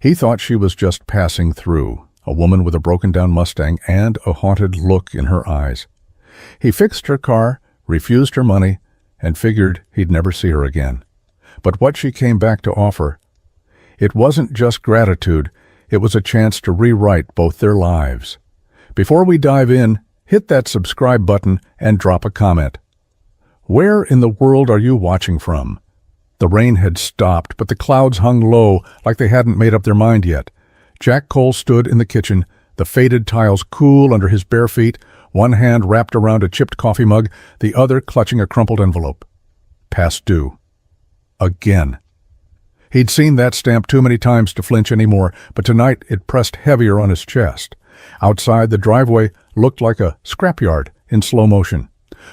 He thought she was just passing through, a woman with a broken-down Mustang and a haunted look in her eyes. He fixed her car, refused her money, and figured he'd never see her again. But what she came back to offer, it wasn't just gratitude, it was a chance to rewrite both their lives. Before we dive in, hit that subscribe button and drop a comment. Where in the world are you watching from? The rain had stopped, but the clouds hung low like they hadn't made up their mind yet. Jack Cole stood in the kitchen, the faded tiles cool under his bare feet, one hand wrapped around a chipped coffee mug, the other clutching a crumpled envelope. Past due. Again. He'd seen that stamp too many times to flinch anymore, but tonight it pressed heavier on his chest. Outside, the driveway looked like a scrapyard in slow motion.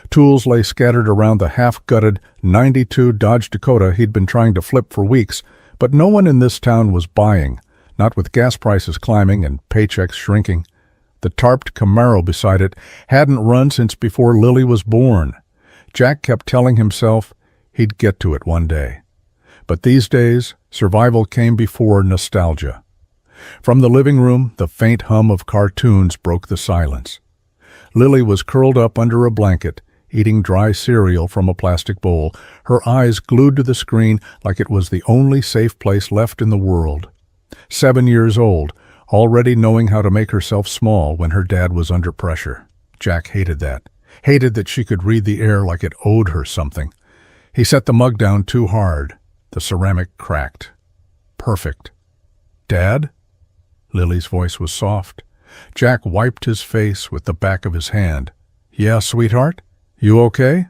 Tools lay scattered around the half-gutted '92 Dodge Dakota he'd been trying to flip for weeks, but no one in this town was buying, not with gas prices climbing and paychecks shrinking. The tarped Camaro beside it hadn't run since before Lily was born. Jack kept telling himself he'd get to it one day. But these days, survival came before nostalgia. From the living room, the faint hum of cartoons broke the silence. Lily was curled up under a blanket, eating dry cereal from a plastic bowl, her eyes glued to the screen like it was the only safe place left in the world. 7 years old, already knowing how to make herself small when her dad was under pressure. Jack hated that. Hated that she could read the air like it owed her something. He set the mug down too hard. The ceramic cracked. Perfect. "Dad?" Lily's voice was soft. Jack wiped his face with the back of his hand. "Yeah, sweetheart? You okay?"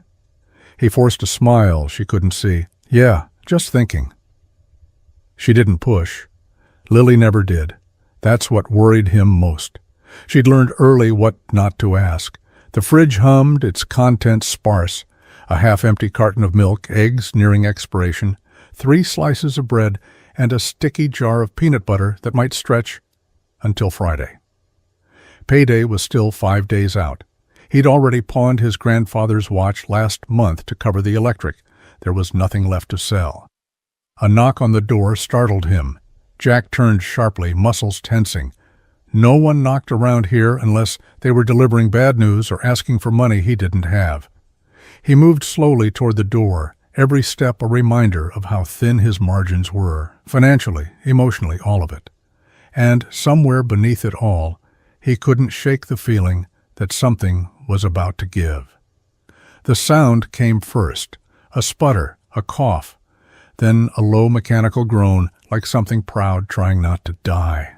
He forced a smile she couldn't see. "Yeah, just thinking." She didn't push. Lily never did. That's what worried him most. She'd learned early what not to ask. The fridge hummed, its contents sparse. A half-empty carton of milk, eggs nearing expiration, 3 slices of bread, and a sticky jar of peanut butter that might stretch until Friday. Payday was still 5 days out. He'd already pawned his grandfather's watch last month to cover the electric. There was nothing left to sell. A knock on the door startled him. Jack turned sharply, muscles tensing. No one knocked around here unless they were delivering bad news or asking for money he didn't have. He moved slowly toward the door, every step a reminder of how thin his margins were, financially, emotionally, all of it. And somewhere beneath it all, he couldn't shake the feeling that something was about to give. The sound came first, a sputter, a cough, then a low mechanical groan like something proud trying not to die.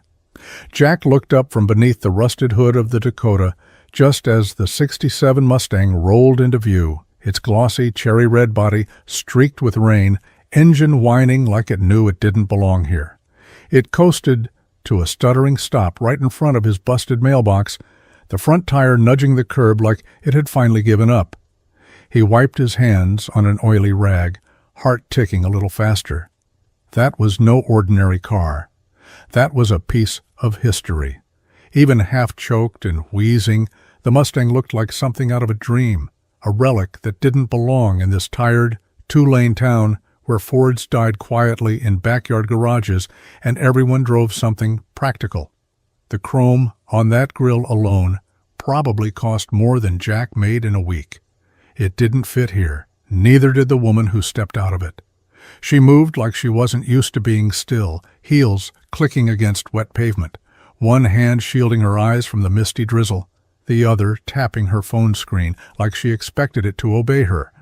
Jack looked up from beneath the rusted hood of the Dakota just as the '67 Mustang rolled into view, its glossy cherry-red body streaked with rain, engine whining like it knew it didn't belong here. It coasted to a stuttering stop right in front of his busted mailbox, the front tire nudging the curb like it had finally given up. He wiped his hands on an oily rag, heart ticking a little faster. That was no ordinary car. That was a piece of history. Even half-choked and wheezing, the Mustang looked like something out of a dream, a relic that didn't belong in this tired, 2-lane town where Fords died quietly in backyard garages and everyone drove something practical. The chrome on that grille alone probably cost more than Jack made in a week. It didn't fit here. Neither did the woman who stepped out of it. She moved like she wasn't used to being still, heels clicking against wet pavement, one hand shielding her eyes from the misty drizzle, the other tapping her phone screen like she expected it to obey her.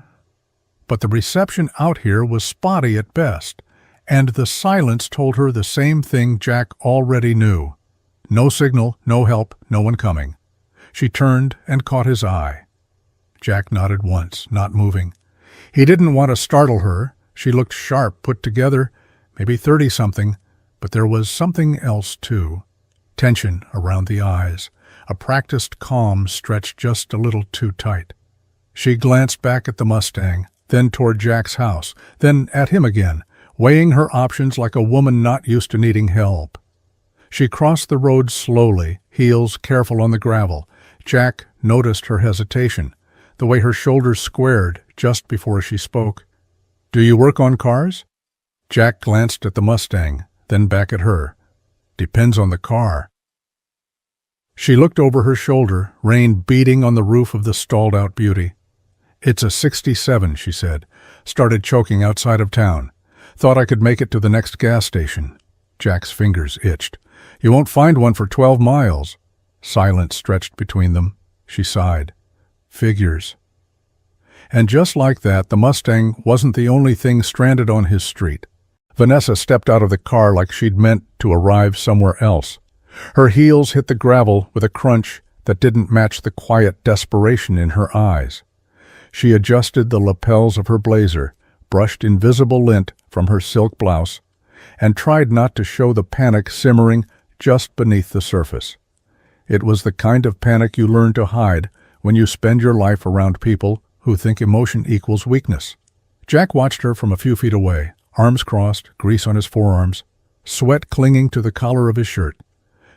But the reception out here was spotty at best, and the silence told her the same thing Jack already knew. No signal, no help, no one coming. She turned and caught his eye. Jack nodded once, not moving. He didn't want to startle her. She looked sharp, put together, maybe 30-something, but there was something else, too. Tension around the eyes, a practiced calm stretched just a little too tight. She glanced back at the Mustang, then toward Jack's house, then at him again, weighing her options like a woman not used to needing help. She crossed the road slowly, heels careful on the gravel. Jack noticed her hesitation, the way her shoulders squared just before she spoke. "Do you work on cars?" Jack glanced at the Mustang, then back at her. Depends on the car. She looked over her shoulder, rain beating on the roof of the stalled-out beauty. It's a 67, she said. Started choking outside of town. Thought I could make it to the next gas station. Jack's fingers itched. You won't find one for 12 miles. Silence stretched between them. She sighed. Figures. And just like that, the Mustang wasn't the only thing stranded on his street. Vanessa stepped out of the car like she'd meant to arrive somewhere else. Her heels hit the gravel with a crunch that didn't match the quiet desperation in her eyes. She adjusted the lapels of her blazer, brushed invisible lint from her silk blouse, and tried not to show the panic simmering just beneath the surface. It was the kind of panic you learn to hide when you spend your life around people who think emotion equals weakness. Jack watched her from a few feet away, arms crossed, grease on his forearms, sweat clinging to the collar of his shirt.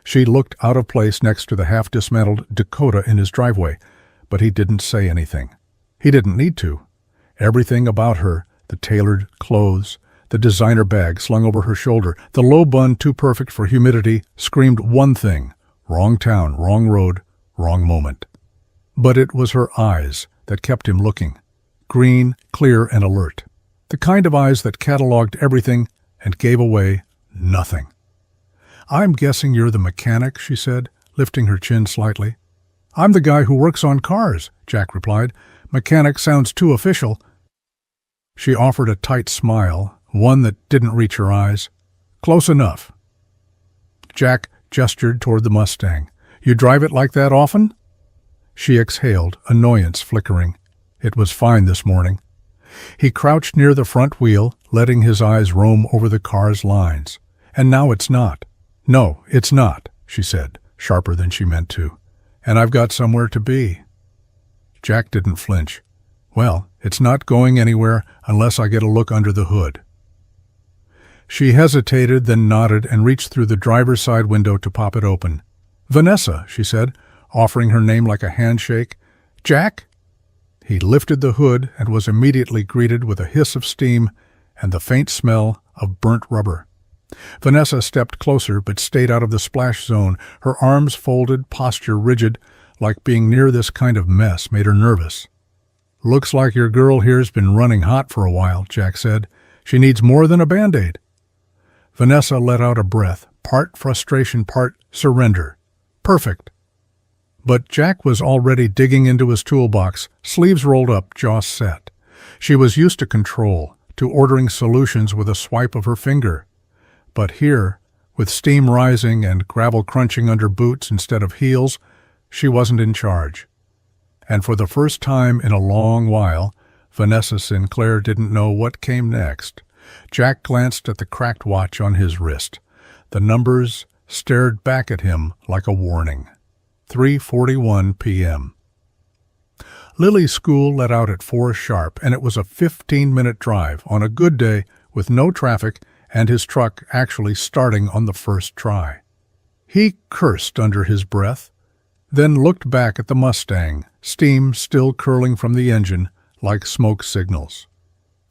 She looked out of place next to the half-dismantled Dakota in his driveway, but he didn't say anything. He didn't need to. Everything about her, the tailored clothes, the designer bag slung over her shoulder, the low bun too perfect for humidity, screamed one thing: wrong town, wrong road, wrong moment. But it was her eyes that kept him looking, green, clear, and alert. The kind of eyes that cataloged everything and gave away nothing. I'm guessing you're the mechanic, she said, lifting her chin slightly. I'm the guy who works on cars, Jack replied. Mechanic sounds too official. She offered a tight smile, one that didn't reach her eyes. Close enough. Jack gestured toward the Mustang. You drive it like that often? She exhaled, annoyance flickering. It was fine this morning. He crouched near the front wheel, letting his eyes roam over the car's lines. And now it's not. No, it's not, she said, sharper than she meant to. And I've got somewhere to be. Jack didn't flinch. Well, it's not going anywhere unless I get a look under the hood. She hesitated, then nodded and reached through the driver's side window to pop it open. Vanessa, she said, offering her name like a handshake. Jack? He lifted the hood and was immediately greeted with a hiss of steam and the faint smell of burnt rubber. Vanessa stepped closer but stayed out of the splash zone, her arms folded, posture rigid, like being near this kind of mess made her nervous. Looks like your girl here's been running hot for a while, Jack said. She needs more than a Band-Aid. Vanessa let out a breath, part frustration, part surrender. Perfect. But Jack was already digging into his toolbox, sleeves rolled up, jaw set. She was used to control, to ordering solutions with a swipe of her finger. But here, with steam rising and gravel crunching under boots instead of heels, she wasn't in charge. And for the first time in a long while, Vanessa Sinclair didn't know what came next. Jack glanced at the cracked watch on his wrist. The numbers stared back at him like a warning. 3:41 p.m. Lily's school let out at 4 sharp, and it was a 15-minute drive on a good day with no traffic and his truck actually starting on the first try. He cursed under his breath, then looked back at the Mustang, steam still curling from the engine like smoke signals.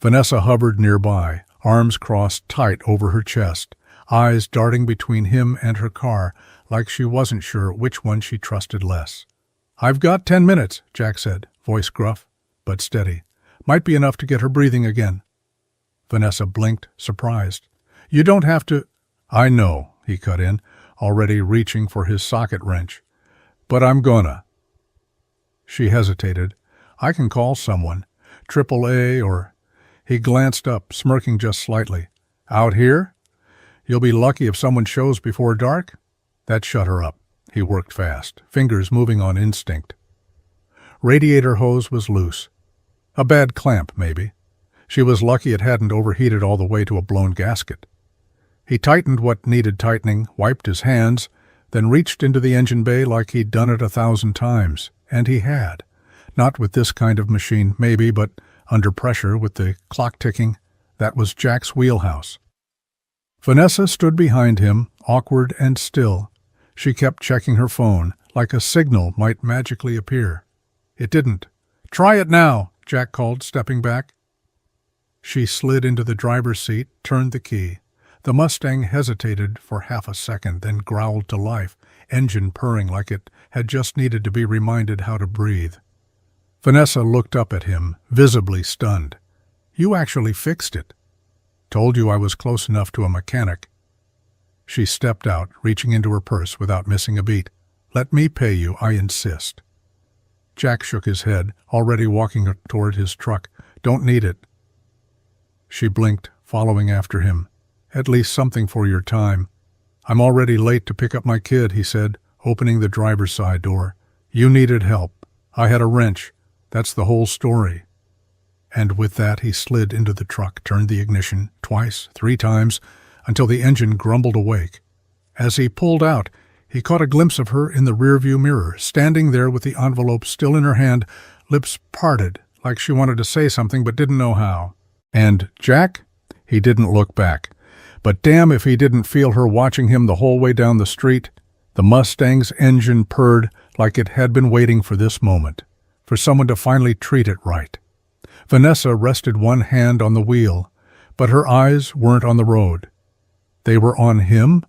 Vanessa hovered nearby, arms crossed tight over her chest, eyes darting between him and her car like she wasn't sure which one she trusted less. I've got 10 minutes, Jack said, voice gruff, but steady. Might be enough to get her breathing again. Vanessa blinked, surprised. You don't have to... I know, he cut in, already reaching for his socket wrench. But I'm gonna. She hesitated. I can call someone. AAA or... He glanced up, smirking just slightly. Out here? You'll be lucky if someone shows before dark? That shut her up. He worked fast, fingers moving on instinct. Radiator hose was loose. A bad clamp, maybe. She was lucky it hadn't overheated all the way to a blown gasket. He tightened what needed tightening, wiped his hands, then reached into the engine bay like he'd done it 1,000 times. And he had. Not with this kind of machine, maybe, but under pressure with the clock ticking. That was Jack's wheelhouse. Vanessa stood behind him, awkward and still. She kept checking her phone, like a signal might magically appear. It didn't. Try it now, Jack called, stepping back. She slid into the driver's seat, turned the key. The Mustang hesitated for half a second, then growled to life, engine purring like it had just needed to be reminded how to breathe. Vanessa looked up at him, visibly stunned. "You actually fixed it." "Told you I was close enough to a mechanic." She stepped out, reaching into her purse without missing a beat. "Let me pay you, I insist." Jack shook his head, already walking toward his truck. "Don't need it." She blinked, following after him. "At least something for your time." "I'm already late to pick up my kid," he said, opening the driver's side door. "You needed help. I had a wrench. That's the whole story." And with that he slid into the truck, turned the ignition twice, 3 times, until the engine grumbled awake. As he pulled out, he caught a glimpse of her in the rearview mirror, standing there with the envelope still in her hand, lips parted, like she wanted to say something but didn't know how. And Jack? He didn't look back. But damn if he didn't feel her watching him the whole way down the street. The Mustang's engine purred like it had been waiting for this moment, for someone to finally treat it right. Vanessa rested one hand on the wheel, but her eyes weren't on the road. They were on him,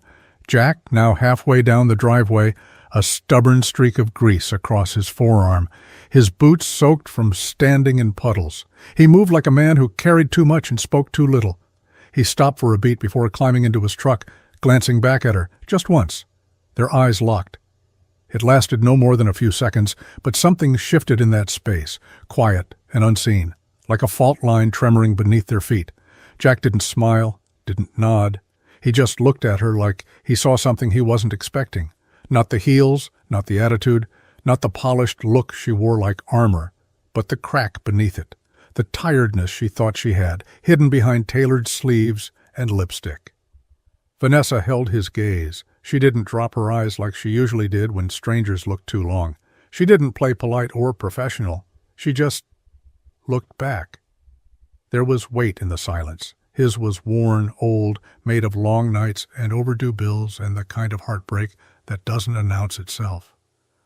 Jack, now halfway down the driveway, a stubborn streak of grease across his forearm, his boots soaked from standing in puddles. He moved like a man who carried too much and spoke too little. He stopped for a beat before climbing into his truck, glancing back at her, just once. Their eyes locked. It lasted no more than a few seconds, but something shifted in that space, quiet and unseen, like a fault line tremoring beneath their feet. Jack didn't smile, didn't nod. He just looked at her like he saw something he wasn't expecting. Not the heels, not the attitude, not the polished look she wore like armor, but the crack beneath it, the tiredness she thought she had, hidden behind tailored sleeves and lipstick. Vanessa held his gaze. She didn't drop her eyes like she usually did when strangers looked too long. She didn't play polite or professional. She just looked back. There was weight in the silence. His was worn, old, made of long nights and overdue bills and the kind of heartbreak that doesn't announce itself.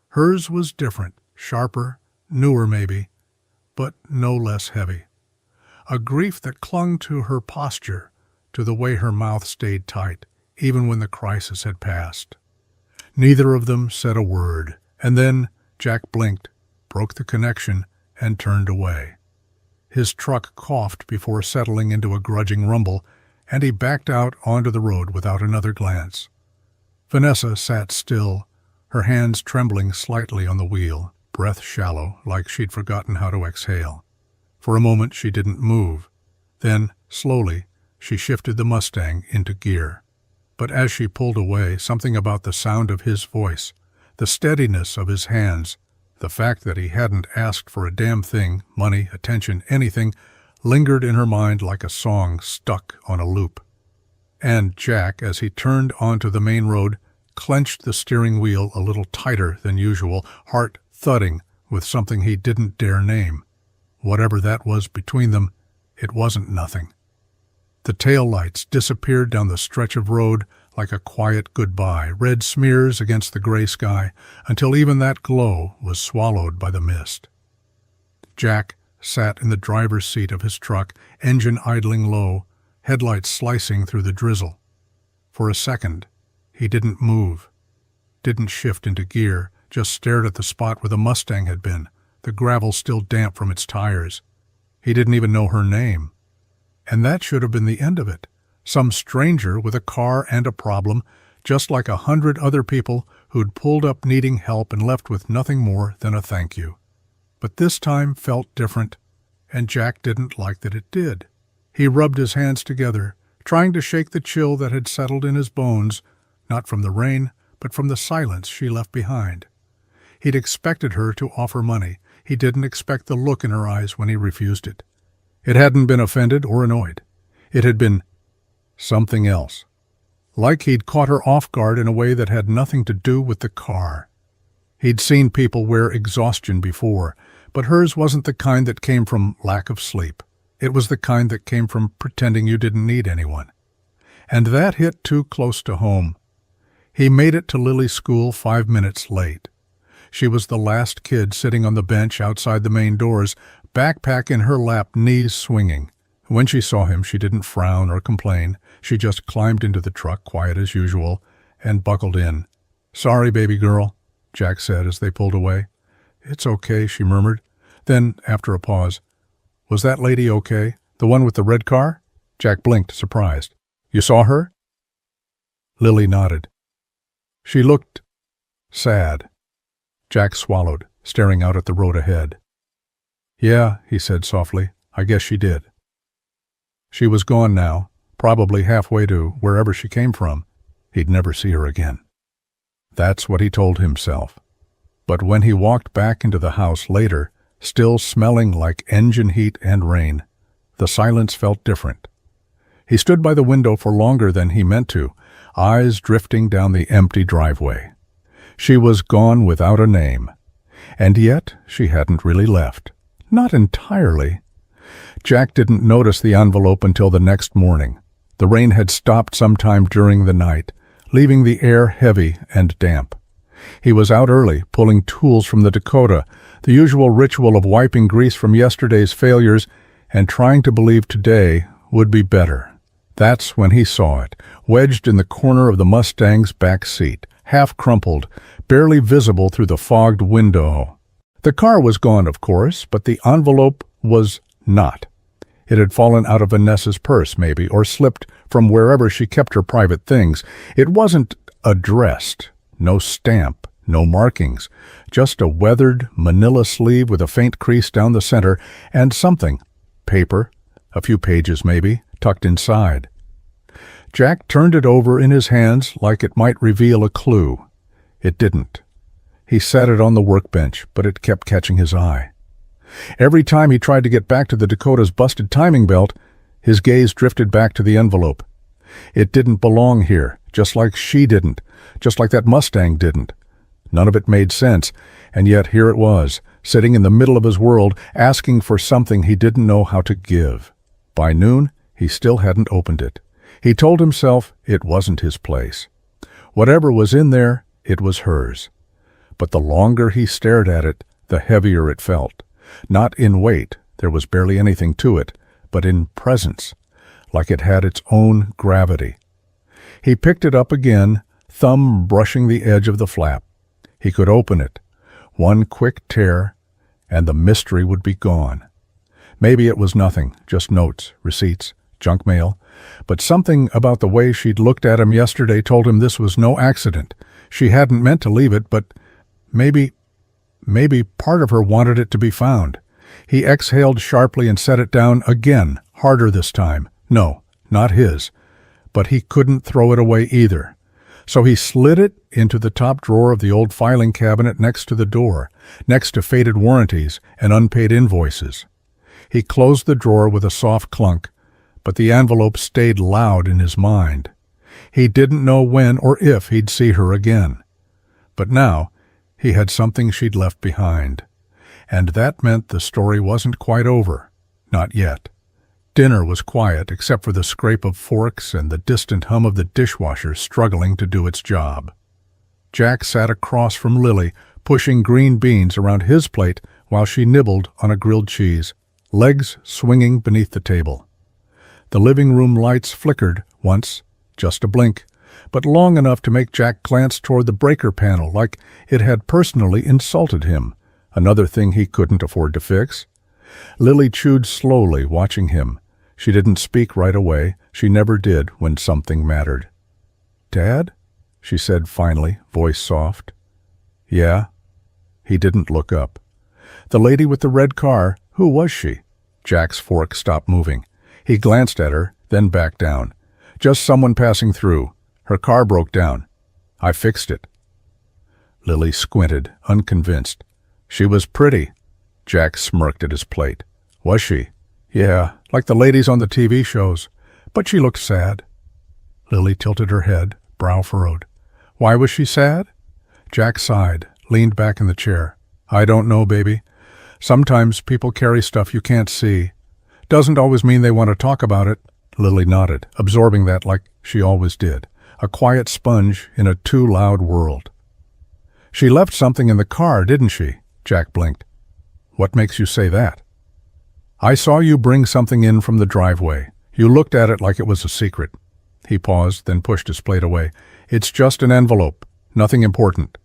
Hers was different, sharper, newer maybe, but no less heavy. A grief that clung to her posture, to the way her mouth stayed tight, even when the crisis had passed. Neither of them said a word, and then Jack blinked, broke the connection, and turned away. His truck coughed before settling into a grudging rumble, and he backed out onto the road without another glance. Vanessa sat still, her hands trembling slightly on the wheel, breath shallow, like she'd forgotten how to exhale. For a moment she didn't move. Then, slowly, she shifted the Mustang into gear. But as she pulled away, something about the sound of his voice, the steadiness of his hands, the fact that he hadn't asked for a damn thing, money, attention, anything, lingered in her mind like a song stuck on a loop. And Jack, as he turned onto the main road, clenched the steering wheel a little tighter than usual, heart thudding with something he didn't dare name. Whatever that was between them, it wasn't nothing. The taillights disappeared down the stretch of road like a quiet goodbye, red smears against the gray sky, until even that glow was swallowed by the mist. Jack sat in the driver's seat of his truck, engine idling low, headlights slicing through the drizzle. For a second, he didn't move, didn't shift into gear, just stared at the spot where the Mustang had been, the gravel still damp from its tires. He didn't even know her name. And that should have been the end of it. Some stranger with a car and a problem, just like 100 other people who'd pulled up needing help and left with nothing more than a thank you. But this time felt different, and Jack didn't like that it did. He rubbed his hands together, trying to shake the chill that had settled in his bones, not from the rain, but from the silence she left behind. He'd expected her to offer money. He didn't expect the look in her eyes when he refused it. It hadn't been offended or annoyed. It had been something else. Like he'd caught her off guard in a way that had nothing to do with the car. He'd seen people wear exhaustion before, but hers wasn't the kind that came from lack of sleep. It was the kind that came from pretending you didn't need anyone. And that hit too close to home. He made it to Lily's school 5 minutes late. She was the last kid sitting on the bench outside the main doors, backpack in her lap, knees swinging. When she saw him, she didn't frown or complain. She just climbed into the truck, quiet as usual, and buckled in. "Sorry, baby girl," Jack said as they pulled away. "It's okay," she murmured. Then, after a pause, "Was that lady okay? The one with the red car?" Jack blinked, surprised. "You saw her?" Lily nodded. "She looked sad." Jack swallowed, staring out at the road ahead. "Yeah," he said softly, "I guess she did." She was gone now, probably halfway to wherever she came from. He'd never see her again. That's what he told himself. But when he walked back into the house later, still smelling like engine heat and rain, the silence felt different. He stood by the window for longer than he meant to, eyes drifting down the empty driveway. She was gone without a name. And yet she hadn't really left. Not entirely. Jack didn't notice the envelope until the next morning. The rain had stopped sometime during the night, leaving the air heavy and damp. He was out early, pulling tools from the Dakota, the usual ritual of wiping grease from yesterday's failures and trying to believe today would be better. That's when he saw it, wedged in the corner of the Mustang's back seat, half crumpled, barely visible through the fogged window. The car was gone, of course, but the envelope was not. It had fallen out of Vanessa's purse, maybe, or slipped from wherever she kept her private things. It wasn't addressed. No stamp, no markings, just a weathered manila sleeve with a faint crease down the center and something, paper, a few pages maybe, tucked inside. Jack turned it over in his hands like it might reveal a clue. It didn't. He set it on the workbench, but it kept catching his eye. Every time he tried to get back to the Dakota's busted timing belt, his gaze drifted back to the envelope. It didn't belong here, just like she didn't, just like that Mustang didn't. None of it made sense, and yet here it was, sitting in the middle of his world, asking for something he didn't know how to give. By noon, he still hadn't opened it. He told himself it wasn't his place. Whatever was in there, it was hers. But the longer he stared at it, the heavier it felt. Not in weight, there was barely anything to it, but in presence, like it had its own gravity. He picked it up again, thumb brushing the edge of the flap. He could open it. One quick tear, and the mystery would be gone. Maybe it was nothing, just notes, receipts, junk mail, but something about the way she'd looked at him yesterday told him this was no accident. She hadn't meant to leave it, but maybe part of her wanted it to be found. He exhaled sharply and set it down again, harder this time. No, not his. But he couldn't throw it away either. So he slid it into the top drawer of the old filing cabinet next to the door, next to faded warranties and unpaid invoices. He closed the drawer with a soft clunk, but the envelope stayed loud in his mind. He didn't know when or if he'd see her again. But now, he had something she'd left behind. And that meant the story wasn't quite over. Not yet. Dinner was quiet except for the scrape of forks and the distant hum of the dishwasher struggling to do its job. Jack sat across from Lily, pushing green beans around his plate while she nibbled on a grilled cheese, legs swinging beneath the table. The living room lights flickered once, just a blink, but long enough to make Jack glance toward the breaker panel like it had personally insulted him, another thing he couldn't afford to fix. Lily chewed slowly, watching him. She didn't speak right away. She never did when something mattered. "Dad?" she said finally, voice soft. "Yeah?" He didn't look up. The lady with the red car, who was she? Jack's fork stopped moving. He glanced at her, then back down. "Just someone passing through. Her car broke down. I fixed it." Lily squinted, unconvinced. "She was pretty." Jack smirked at his plate. "Was she?" "Yeah, like the ladies on the TV shows. But she looked sad." Lily tilted her head, brow furrowed. "Why was she sad?" Jack sighed, leaned back in the chair. "I don't know, baby. Sometimes people carry stuff you can't see. Doesn't always mean they want to talk about it." Lily nodded, absorbing that like she always did. A quiet sponge in a too loud world. "She left something in the car, didn't she?" Jack blinked. "What makes you say that?" I saw you bring something in from the driveway. You looked at it like it was a secret." He paused, then pushed his plate away. "It's just an envelope. Nothing important."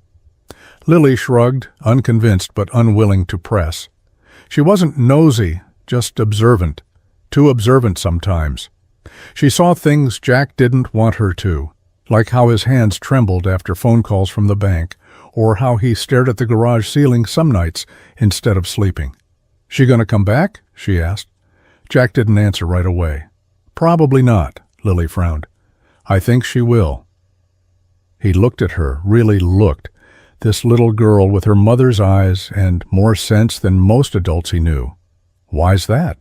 Lily shrugged, unconvinced but unwilling to press. She wasn't nosy, just observant. Too observant sometimes. She saw things Jack didn't want her to, like how his hands trembled after phone calls from the bank, or how he stared at the garage ceiling some nights instead of sleeping. "She gonna come back?" she asked. Jack didn't answer right away. "Probably not," Lily frowned. "I think she will." He looked at her, really looked. This little girl with her mother's eyes and more sense than most adults he knew. Why's that?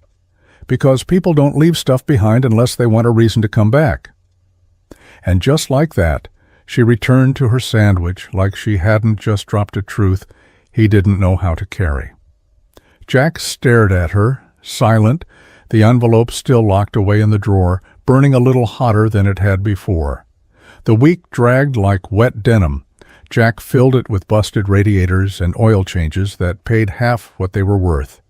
Because people don't leave stuff behind unless they want a reason to come back. And just like that, she returned to her sandwich like she hadn't just dropped a truth he didn't know how to carry. Jack stared at her, silent, the envelope still locked away in the drawer, burning a little hotter than it had before. The week dragged like wet denim. Jack filled it with busted radiators and oil changes that paid half what they were worth.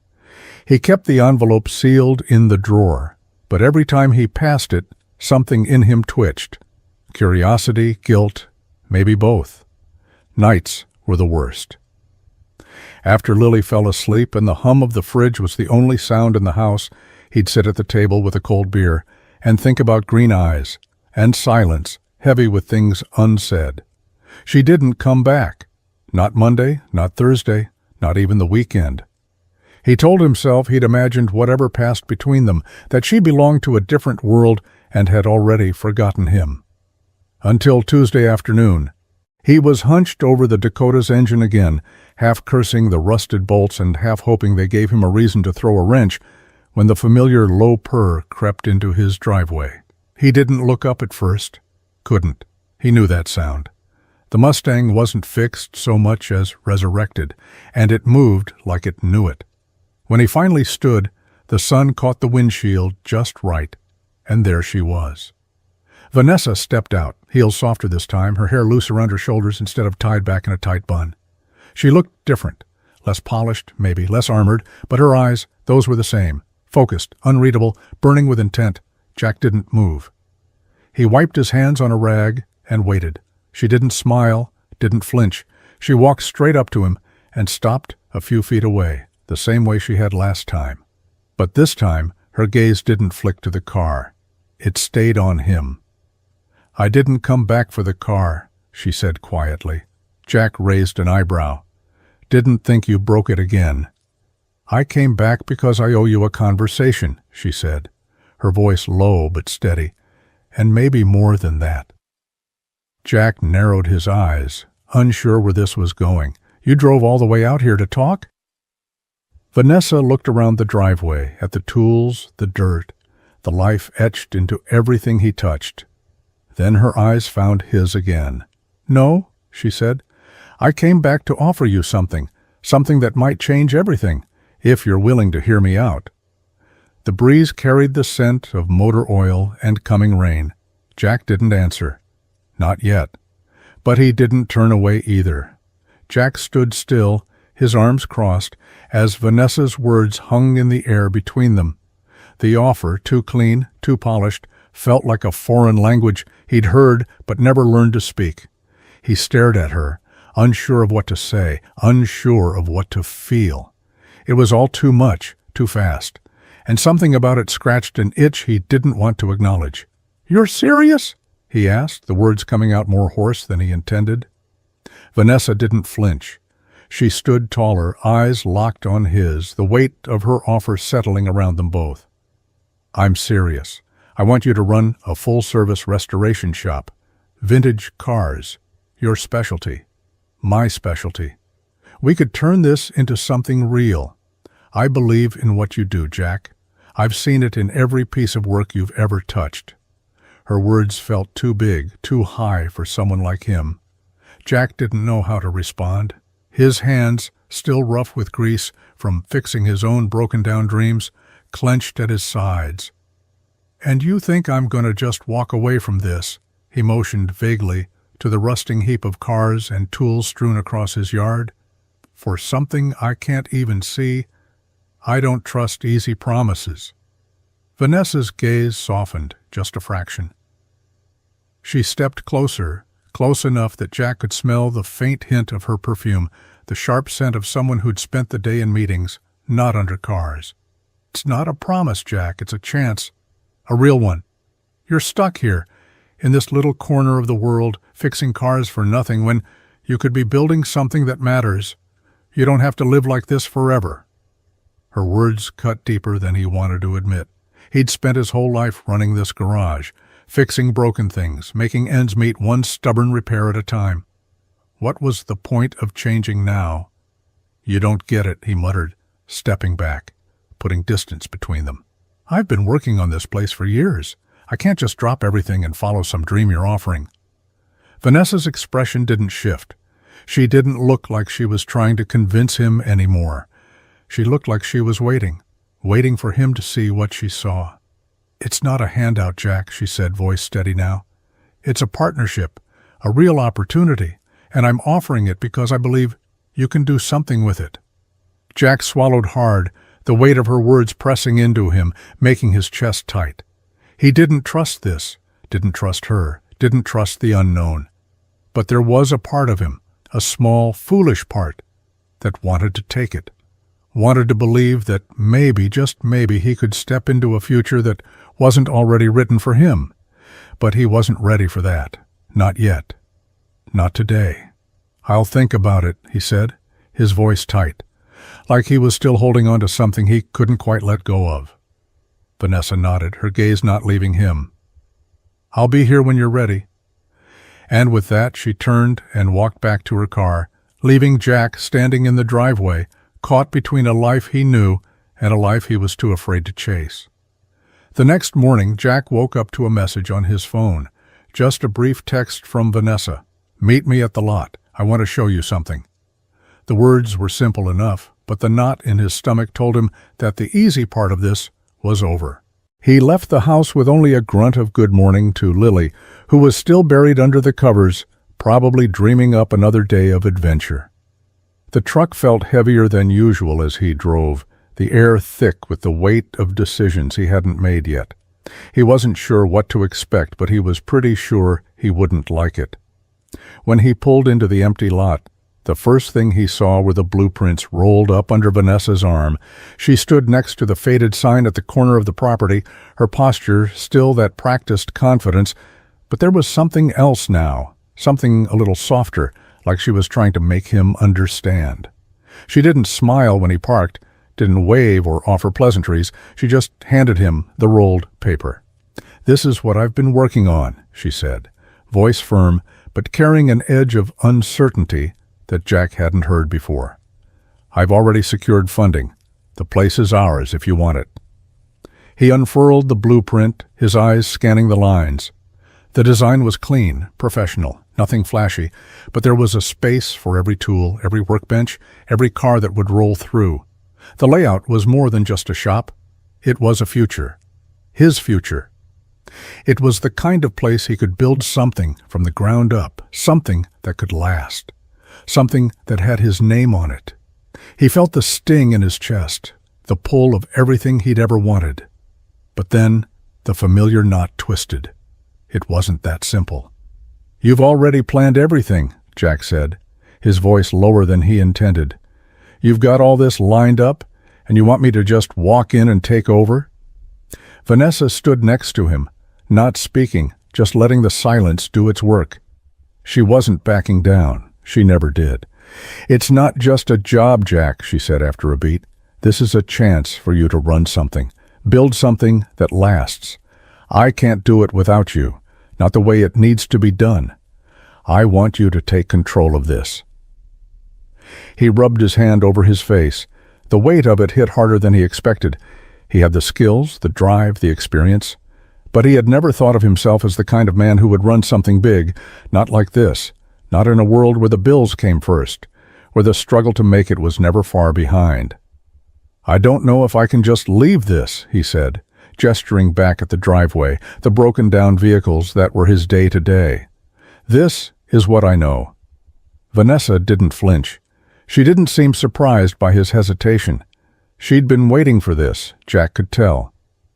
He kept the envelope sealed in the drawer, but every time he passed it, something in him twitched. Curiosity, guilt, maybe both. Nights were the worst. After Lily fell asleep and the hum of the fridge was the only sound in the house, he'd sit at the table with a cold beer and think about green eyes and silence, heavy with things unsaid. She didn't come back. Not Monday, not Thursday, not even the weekend. He told himself he'd imagined whatever passed between them, that she belonged to a different world and had already forgotten him. Until Tuesday afternoon. He was hunched over the Dakota's engine again, half cursing the rusted bolts and half hoping they gave him a reason to throw a wrench, when the familiar low purr crept into his driveway. He didn't look up at first. Couldn't. He knew that sound. The Mustang wasn't fixed so much as resurrected, and it moved like it knew it. When he finally stood, the sun caught the windshield just right, and there she was. Vanessa stepped out, heels softer this time, her hair loose around her shoulders instead of tied back in a tight bun. She looked different, less polished, maybe, less armored, but her eyes, those were the same, focused, unreadable, burning with intent. Jack didn't move. He wiped his hands on a rag and waited. She didn't smile, didn't flinch. She walked straight up to him and stopped a few feet away, the same way she had last time. But this time, her gaze didn't flick to the car. It stayed on him. "I didn't come back for the car," she said quietly. Jack raised an eyebrow. "Didn't think you broke it again." "I came back because I owe you a conversation," she said, her voice low but steady, "and maybe more than that." Jack narrowed his eyes, unsure where this was going. "You drove all the way out here to talk?" Vanessa looked around the driveway, at the tools, the dirt, the life etched into everything he touched. Then her eyes found his again. "No," she said. "I came back to offer you something that might change everything, if you're willing to hear me out." The breeze carried the scent of motor oil and coming rain. Jack didn't answer. Not yet. But he didn't turn away either. Jack stood still, his arms crossed, as Vanessa's words hung in the air between them. The offer, too clean, too polished, felt like a foreign language he'd heard but never learned to speak. He stared at her, unsure of what to say, unsure of what to feel. It was all too much, too fast, and something about it scratched an itch he didn't want to acknowledge. "You're serious?" he asked, the words coming out more hoarse than he intended. Vanessa didn't flinch. She stood taller, eyes locked on his, the weight of her offer settling around them both. "I'm serious. I want you to run a full-service restoration shop. Vintage cars. Your specialty. My specialty. We could turn this into something real. I believe in what you do, Jack. I've seen it in every piece of work you've ever touched." Her words felt too big, too high for someone like him. Jack didn't know how to respond. His hands, still rough with grease from fixing his own broken-down dreams, clenched at his sides. "And you think I'm going to just walk away from this?" He motioned vaguely to the rusting heap of cars and tools strewn across his yard. "For something I can't even see?" I don't trust easy promises. Vanessa's gaze softened just a fraction. She stepped closer, close enough that Jack could smell the faint hint of her perfume, the sharp scent of someone who'd spent the day in meetings, not under cars. It's not a promise, Jack. It's a chance. A real one. You're stuck here, in this little corner of the world, fixing cars for nothing when you could be building something that matters. You don't have to live like this forever. Her words cut deeper than he wanted to admit. He'd spent his whole life running this garage, fixing broken things, making ends meet one stubborn repair at a time. What was the point of changing now? You don't get it, he muttered, stepping back, putting distance between them. I've been working on this place for years. I can't just drop everything and follow some dream you're offering. Vanessa's expression didn't shift. She didn't look like she was trying to convince him anymore. She looked like she was waiting for him to see what she saw. It's not a handout, Jack, she said, voice steady now. It's a partnership, a real opportunity, and I'm offering it because I believe you can do something with it. Jack swallowed hard, the weight of her words pressing into him, making his chest tight. He didn't trust this, didn't trust her, didn't trust the unknown. But there was a part of him, a small, foolish part, that wanted to take it, wanted to believe that maybe, just maybe, he could step into a future that wasn't already written for him. But he wasn't ready for that. Not yet. Not today. I'll think about it, he said, his voice tight, like he was still holding on to something he couldn't quite let go of. Vanessa nodded, her gaze not leaving him. I'll be here when you're ready. And with that, she turned and walked back to her car, leaving Jack standing in the driveway, caught between a life he knew and a life he was too afraid to chase. The next morning, Jack woke up to a message on his phone, just a brief text from Vanessa. Meet me at the lot. I want to show you something. The words were simple enough, but the knot in his stomach told him that the easy part of this was over. He left the house with only a grunt of good morning to Lily, who was still buried under the covers, probably dreaming up another day of adventure. The truck felt heavier than usual as he drove, the air thick with the weight of decisions he hadn't made yet. He wasn't sure what to expect, but he was pretty sure he wouldn't like it. When he pulled into the empty lot, the first thing he saw were the blueprints rolled up under Vanessa's arm. She stood next to the faded sign at the corner of the property, her posture still that practiced confidence, but there was something else now, something a little softer, like she was trying to make him understand. She didn't smile when he parked, didn't wave or offer pleasantries. She just handed him the rolled paper. This is what I've been working on, she said, voice firm, but carrying an edge of uncertainty that Jack hadn't heard before. I've already secured funding. The place is ours if you want it. He unfurled the blueprint, his eyes scanning the lines. The design was clean, professional, nothing flashy, but there was a space for every tool, every workbench, every car that would roll through. The layout was more than just a shop. It was a future. His future. It was the kind of place he could build something from the ground up, something that could last. Something that had his name on it. He felt the sting in his chest, the pull of everything he'd ever wanted. But then the familiar knot twisted. It wasn't that simple. You've already planned everything, Jack said, his voice lower than he intended. You've got all this lined up, and you want me to just walk in and take over? Vanessa stood next to him, not speaking, just letting the silence do its work. She wasn't backing down. She never did. It's not just a job, Jack, she said after a beat. This is a chance for you to run something, build something that lasts. I can't do it without you, not the way it needs to be done. I want you to take control of this. He rubbed his hand over his face. The weight of it hit harder than he expected. He had the skills, the drive, the experience. But he had never thought of himself as the kind of man who would run something big, not like this. Not in a world where the bills came first, where the struggle to make it was never far behind. I don't know if I can just leave this, he said, gesturing back at the driveway, the broken-down vehicles that were his day-to-day. This is what I know. Vanessa didn't flinch. She didn't seem surprised by his hesitation. She'd been waiting for this, Jack could tell.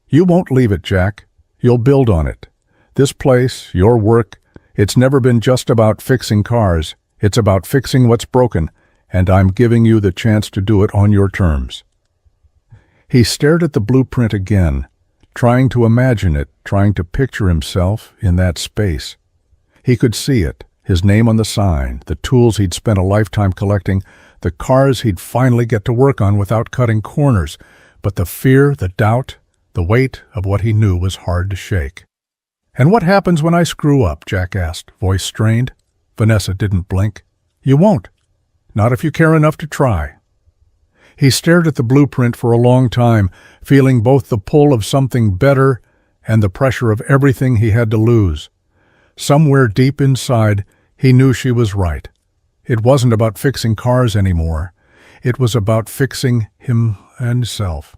You won't leave it, Jack. You'll build on it. This place, your work, it's never been just about fixing cars. It's about fixing what's broken, and I'm giving you the chance to do it on your terms. He stared at the blueprint again, trying to imagine it, trying to picture himself in that space. He could see it, his name on the sign, the tools he'd spent a lifetime collecting, the cars he'd finally get to work on without cutting corners, but the fear, the doubt, the weight of what he knew was hard to shake. "And what happens when I screw up?" Jack asked, voice strained. Vanessa didn't blink. "You won't. Not if you care enough to try." He stared at the blueprint for a long time, feeling both the pull of something better and the pressure of everything he had to lose. Somewhere deep inside, he knew she was right. It wasn't about fixing cars anymore. It was about fixing himself.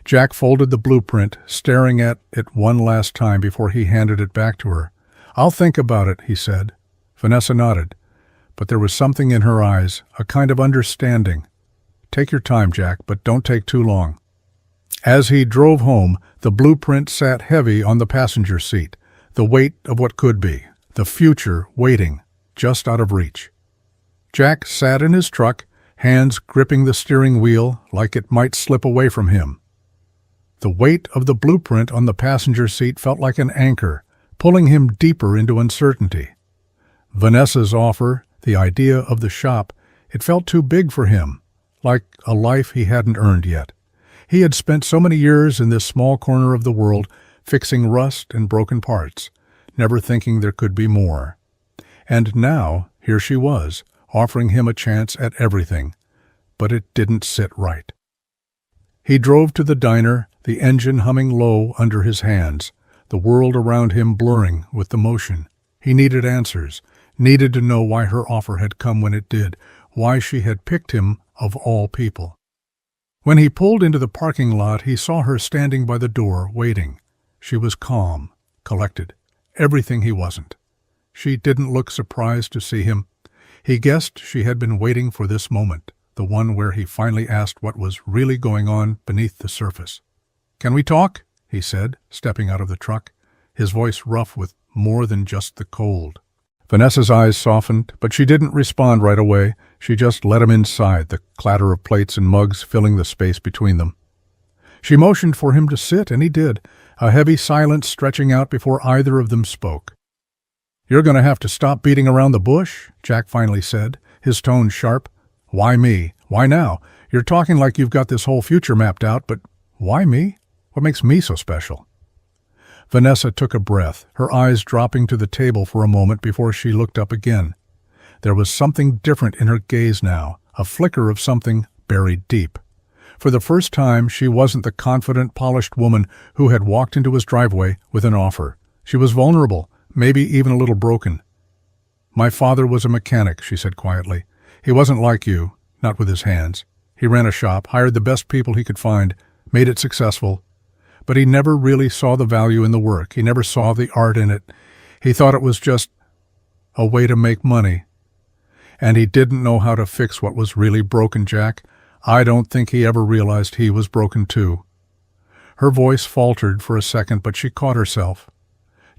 Jack folded the blueprint, staring at it one last time before he handed it back to her. "I'll think about it," he said. Vanessa nodded, but there was something in her eyes, a kind of understanding. "Take your time, Jack, but don't take too long." As he drove home, the blueprint sat heavy on the passenger seat, the weight of what could be, the future waiting, just out of reach. Jack sat in his truck, hands gripping the steering wheel like it might slip away from him. The weight of the blueprint on the passenger seat felt like an anchor, pulling him deeper into uncertainty. Vanessa's offer, the idea of the shop, it felt too big for him, like a life he hadn't earned yet. He had spent so many years in this small corner of the world, fixing rust and broken parts, never thinking there could be more. And now, here she was, offering him a chance at everything, but it didn't sit right. He drove to the diner, the engine humming low under his hands, the world around him blurring with the motion. He needed answers, needed to know why her offer had come when it did, why she had picked him of all people. When he pulled into the parking lot, he saw her standing by the door, waiting. She was calm, collected, everything he wasn't. She didn't look surprised to see him. He guessed she had been waiting for this moment, the one where he finally asked what was really going on beneath the surface. "Can we talk?" he said, stepping out of the truck, his voice rough with more than just the cold. Vanessa's eyes softened, but she didn't respond right away. She just let him inside, the clatter of plates and mugs filling the space between them. She motioned for him to sit, and he did, a heavy silence stretching out before either of them spoke. "You're going to have to stop beating around the bush," Jack finally said, his tone sharp. "Why me? Why now? You're talking like you've got this whole future mapped out, but why me? What makes me so special?" Vanessa took a breath, her eyes dropping to the table for a moment before she looked up again. There was something different in her gaze now, a flicker of something buried deep. For the first time, she wasn't the confident, polished woman who had walked into his driveway with an offer. She was vulnerable, maybe even a little broken. "My father was a mechanic," she said quietly. "He wasn't like you, not with his hands. He ran a shop, hired the best people he could find, made it successful. But he never really saw the value in the work. He never saw the art in it. He thought it was just a way to make money. And he didn't know how to fix what was really broken, Jack. I don't think he ever realized he was broken too." Her voice faltered for a second, but she caught herself.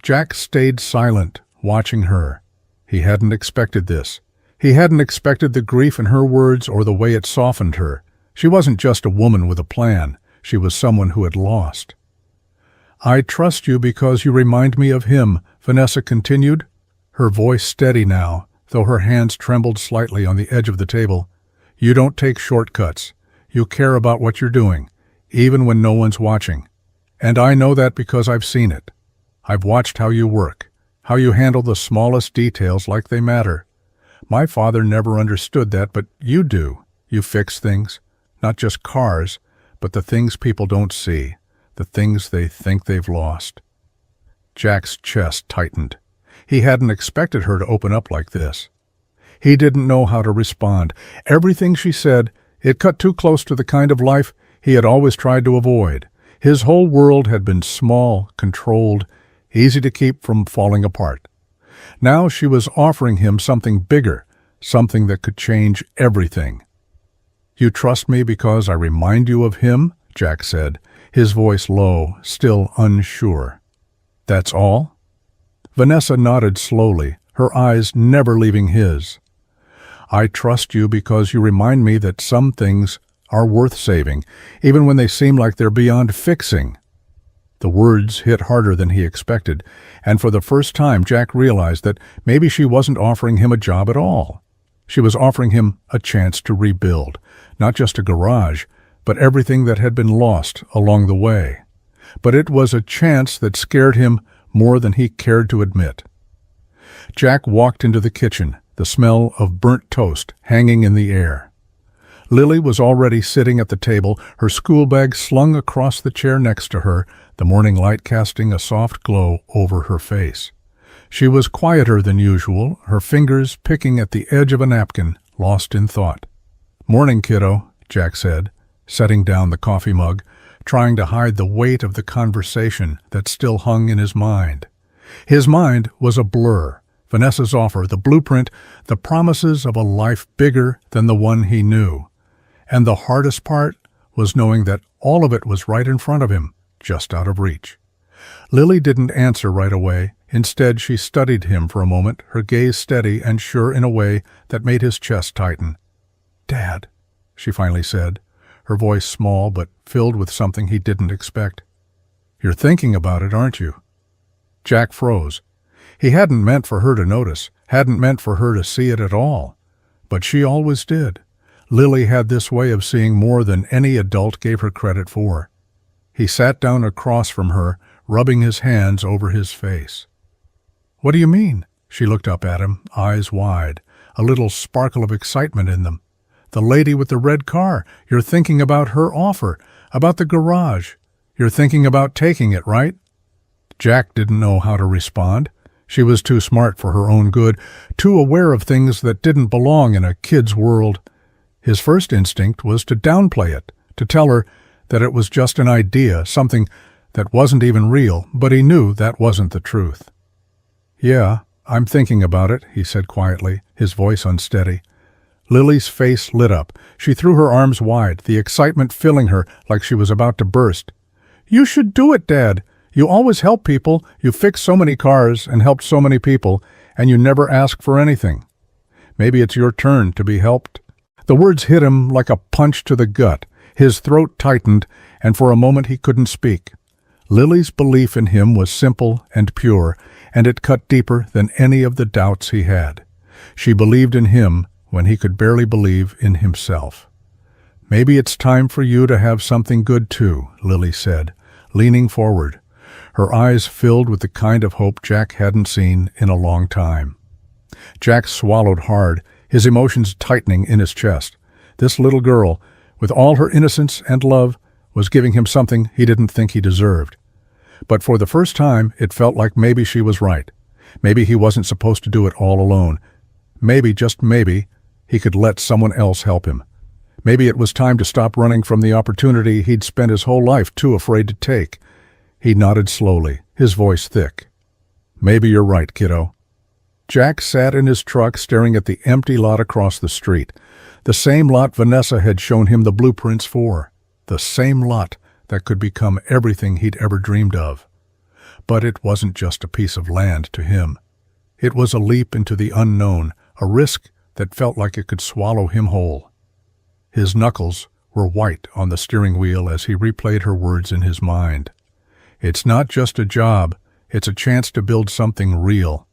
Jack stayed silent, watching her. He hadn't expected this. He hadn't expected the grief in her words or the way it softened her. She wasn't just a woman with a plan. She was someone who had lost. "I trust you because you remind me of him," Vanessa continued, her voice steady now, though her hands trembled slightly on the edge of the table. "You don't take shortcuts. You care about what you're doing, even when no one's watching. And I know that because I've seen it. I've watched how you work, how you handle the smallest details like they matter. My father never understood that, but you do. You fix things, not just cars, but the things people don't see, the things they think they've lost." Jack's chest tightened. He hadn't expected her to open up like this. He didn't know how to respond. Everything she said, it cut too close to the kind of life he had always tried to avoid. His whole world had been small, controlled, easy to keep from falling apart. Now she was offering him something bigger, something that could change everything. You trust me because I remind you of him? Jack said, his voice low, still unsure. That's all? Vanessa nodded slowly, her eyes never leaving his. I trust you because you remind me that some things are worth saving, even when they seem like they're beyond fixing. The words hit harder than he expected, and for the first time Jack realized that maybe she wasn't offering him a job at all. She was offering him a chance to rebuild, not just a garage, but everything that had been lost along the way. But it was a chance that scared him more than he cared to admit. Jack walked into the kitchen, the smell of burnt toast hanging in the air. Lily was already sitting at the table, her school bag slung across the chair next to her, the morning light casting a soft glow over her face. She was quieter than usual, her fingers picking at the edge of a napkin, lost in thought. Morning, kiddo, Jack said, setting down the coffee mug, trying to hide the weight of the conversation that still hung in his mind. His mind was a blur. Vanessa's offer, the blueprint, the promises of a life bigger than the one he knew. And the hardest part was knowing that all of it was right in front of him, just out of reach. Lily didn't answer right away. Instead, she studied him for a moment, her gaze steady and sure in a way that made his chest tighten. Dad, she finally said, her voice small but filled with something he didn't expect. You're thinking about it, aren't you? Jack froze. He hadn't meant for her to notice, hadn't meant for her to see it at all. But she always did. Lily had this way of seeing more than any adult gave her credit for. He sat down across from her, rubbing his hands over his face. What do you mean? She looked up at him, eyes wide, a little sparkle of excitement in them. The lady with the red car. You're thinking about her offer, about the garage. You're thinking about taking it, right? Jack didn't know how to respond. She was too smart for her own good, too aware of things that didn't belong in a kid's world. His first instinct was to downplay it, to tell her that it was just an idea, something that wasn't even real, but he knew that wasn't the truth. Yeah, I'm thinking about it, he said quietly, his voice unsteady. Lily's face lit up. She threw her arms wide, the excitement filling her like she was about to burst. You should do it, Dad. You always help people. You fixed so many cars and helped so many people, and you never ask for anything. Maybe it's your turn to be helped. The words hit him like a punch to the gut. His throat tightened, and for a moment he couldn't speak. Lily's belief in him was simple and pure, and it cut deeper than any of the doubts he had. She believed in him when he could barely believe in himself. Maybe it's time for you to have something good too, Lily said, leaning forward, her eyes filled with the kind of hope Jack hadn't seen in a long time. Jack swallowed hard, his emotions tightening in his chest. This little girl, with all her innocence and love, was giving him something he didn't think he deserved. But for the first time, it felt like maybe she was right. Maybe he wasn't supposed to do it all alone. Maybe, just maybe, he could let someone else help him. Maybe it was time to stop running from the opportunity he'd spent his whole life too afraid to take. He nodded slowly, his voice thick. Maybe you're right, kiddo. Jack sat in his truck staring at the empty lot across the street, the same lot Vanessa had shown him the blueprints for, the same lot that could become everything he'd ever dreamed of. But it wasn't just a piece of land to him. It was a leap into the unknown, a risk that felt like it could swallow him whole. His knuckles were white on the steering wheel as he replayed her words in his mind. It's not just a job, it's a chance to build something real.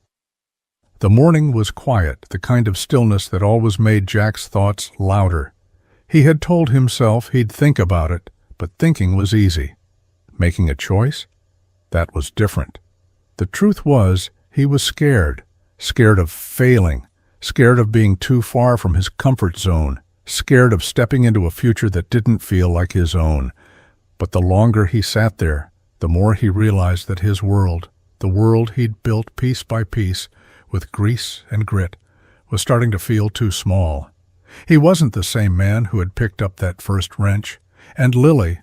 The morning was quiet, the kind of stillness that always made Jack's thoughts louder. He had told himself he'd think about it, but thinking was easy. Making a choice? That was different. The truth was, he was scared of failing, scared of being too far from his comfort zone, scared of stepping into a future that didn't feel like his own. But the longer he sat there, the more he realized that his world, the world he'd built piece by piece, with grease and grit, was starting to feel too small. He wasn't the same man who had picked up that first wrench. And Lily,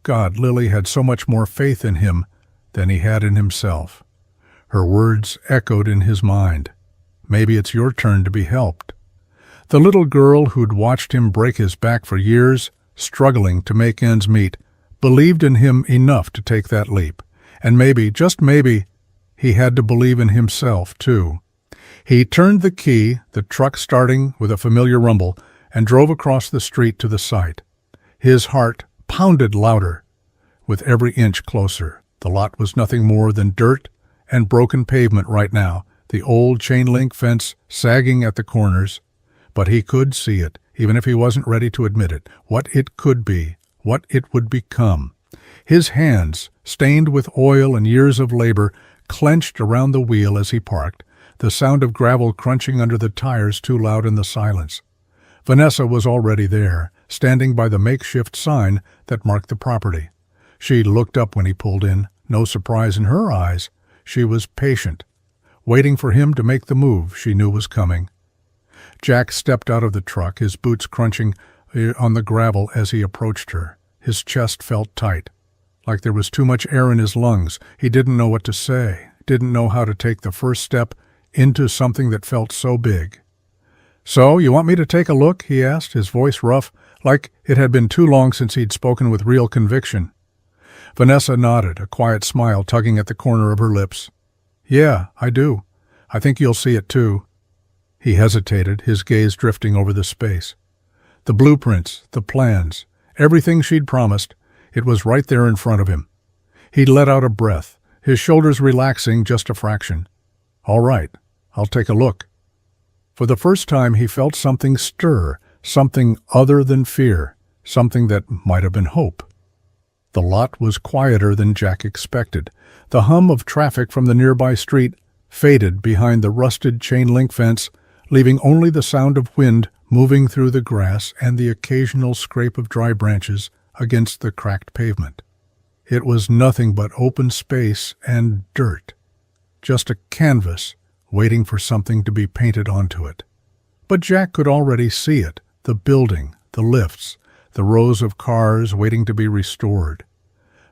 God, Lily had so much more faith in him than he had in himself. Her words echoed in his mind. Maybe it's your turn to be helped. The little girl who'd watched him break his back for years, struggling to make ends meet, believed in him enough to take that leap. And maybe, just maybe, he had to believe in himself, too. He turned the key, the truck starting with a familiar rumble, and drove across the street to the site. His heart pounded louder with every inch closer. The lot was nothing more than dirt and broken pavement right now, the old chain-link fence sagging at the corners. But he could see it, even if he wasn't ready to admit it, what it could be, what it would become. His hands, stained with oil and years of labor, clenched around the wheel as he parked, the sound of gravel crunching under the tires too loud in the silence. Vanessa was already there, standing by the makeshift sign that marked the property. She looked up when he pulled in, no surprise in her eyes. She was patient, waiting for him to make the move she knew was coming. Jack stepped out of the truck, his boots crunching on the gravel as he approached her. His chest felt tight, like there was too much air in his lungs. He didn't know what to say, didn't know how to take the first step into something that felt so big. "So, you want me to take a look?" he asked, his voice rough, like it had been too long since he'd spoken with real conviction. Vanessa nodded, a quiet smile tugging at the corner of her lips. "Yeah, I do. I think you'll see it too." He hesitated, his gaze drifting over the space. The blueprints, the plans, everything she'd promised, it was right there in front of him. He let out a breath, his shoulders relaxing just a fraction. "All right, I'll take a look." For the first time he felt something stir, something other than fear, something that might have been hope. The lot was quieter than Jack expected. The hum of traffic from the nearby street faded behind the rusted chain-link fence, leaving only the sound of wind moving through the grass and the occasional scrape of dry branches against the cracked pavement. It was nothing but open space and dirt, just a canvas waiting for something to be painted onto it. But Jack could already see it, the building, the lifts, the rows of cars waiting to be restored.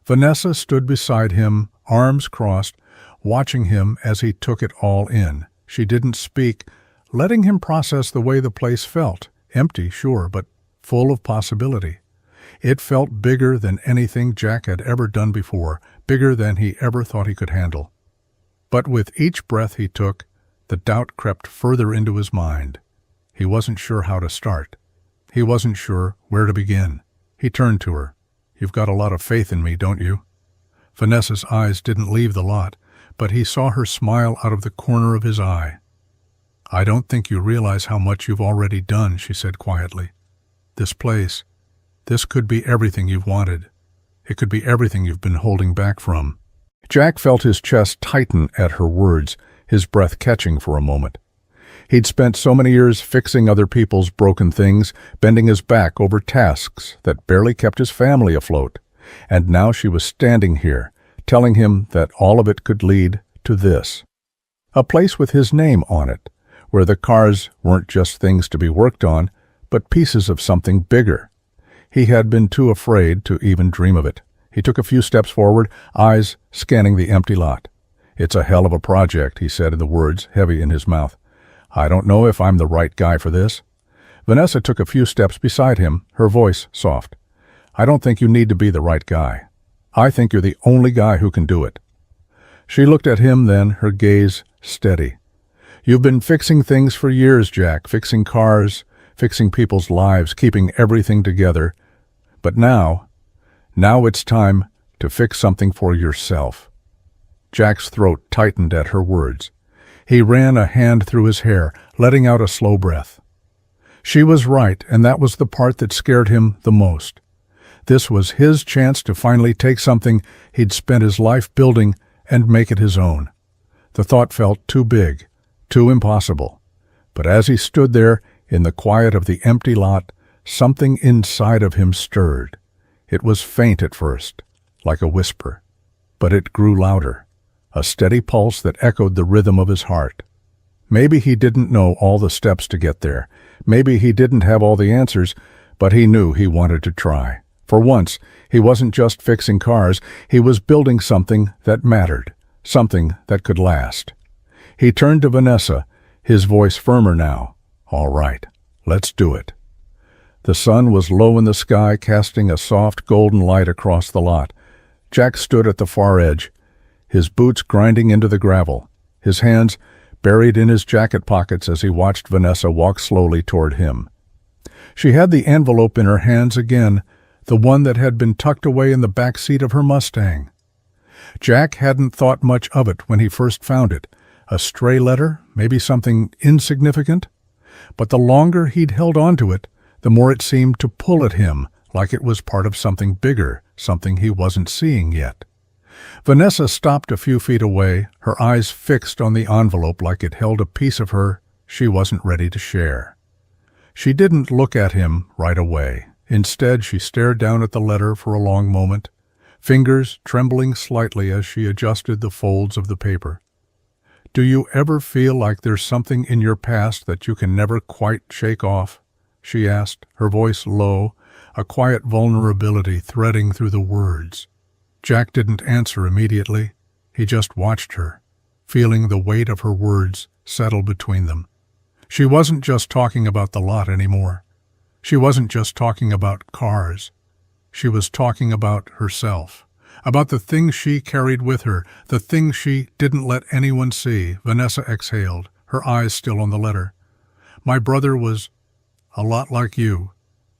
Vanessa stood beside him, arms crossed, watching him as he took it all in. She didn't speak, letting him process the way the place felt. Empty, sure, but full of possibility. It felt bigger than anything Jack had ever done before, bigger than he ever thought he could handle. But with each breath he took, the doubt crept further into his mind. He wasn't sure how to start. He wasn't sure where to begin. He turned to her. "You've got a lot of faith in me, don't you?" Vanessa's eyes didn't leave the lot, but he saw her smile out of the corner of his eye. "I don't think you realize how much you've already done," she said quietly. "This place, this could be everything you've wanted. It could be everything you've been holding back from." Jack felt his chest tighten at her words, his breath catching for a moment. He'd spent so many years fixing other people's broken things, bending his back over tasks that barely kept his family afloat. And now she was standing here, telling him that all of it could lead to this. A place with his name on it, where the cars weren't just things to be worked on, but pieces of something bigger. He had been too afraid to even dream of it. He took a few steps forward, eyes scanning the empty lot. "It's a hell of a project," he said, the words heavy in his mouth. "I don't know if I'm the right guy for this." Vanessa took a few steps beside him, her voice soft. "I don't think you need to be the right guy. I think you're the only guy who can do it." She looked at him then, her gaze steady. "You've been fixing things for years, Jack, fixing cars, fixing people's lives, keeping everything together. But now it's time to fix something for yourself." Jack's throat tightened at her words. He ran a hand through his hair, letting out a slow breath. She was right, and that was the part that scared him the most. This was his chance to finally take something he'd spent his life building and make it his own. The thought felt too big, too impossible. But as he stood there in the quiet of the empty lot, something inside of him stirred. It was faint at first, like a whisper, but it grew louder, a steady pulse that echoed the rhythm of his heart. Maybe he didn't know all the steps to get there. Maybe he didn't have all the answers, but he knew he wanted to try. For once, he wasn't just fixing cars, he was building something that mattered, something that could last. He turned to Vanessa, his voice firmer now. "All right, Let's do it." The sun was low in the sky, casting a soft golden light across the lot. Jack stood at the far edge, his boots grinding into the gravel, his hands buried in his jacket pockets as he watched Vanessa walk slowly toward him. She had the envelope in her hands again, the one that had been tucked away in the back seat of her Mustang. Jack hadn't thought much of it when he first found it. A stray letter, maybe something insignificant? But the longer he'd held on to it, the more it seemed to pull at him, like it was part of something bigger, something he wasn't seeing yet. Vanessa stopped a few feet away, her eyes fixed on the envelope like it held a piece of her she wasn't ready to share. She didn't look at him right away. Instead, she stared down at the letter for a long moment, fingers trembling slightly as she adjusted the folds of the paper. "Do you ever feel like there's something in your past that you can never quite shake off?" she asked, her voice low, a quiet vulnerability threading through the words. Jack didn't answer immediately. He just watched her, feeling the weight of her words settle between them. She wasn't just talking about the lot anymore. She wasn't just talking about cars. She was talking about herself, about the things she carried with her, the things she didn't let anyone see. Vanessa exhaled, her eyes still on the letter. "My brother was a lot like you,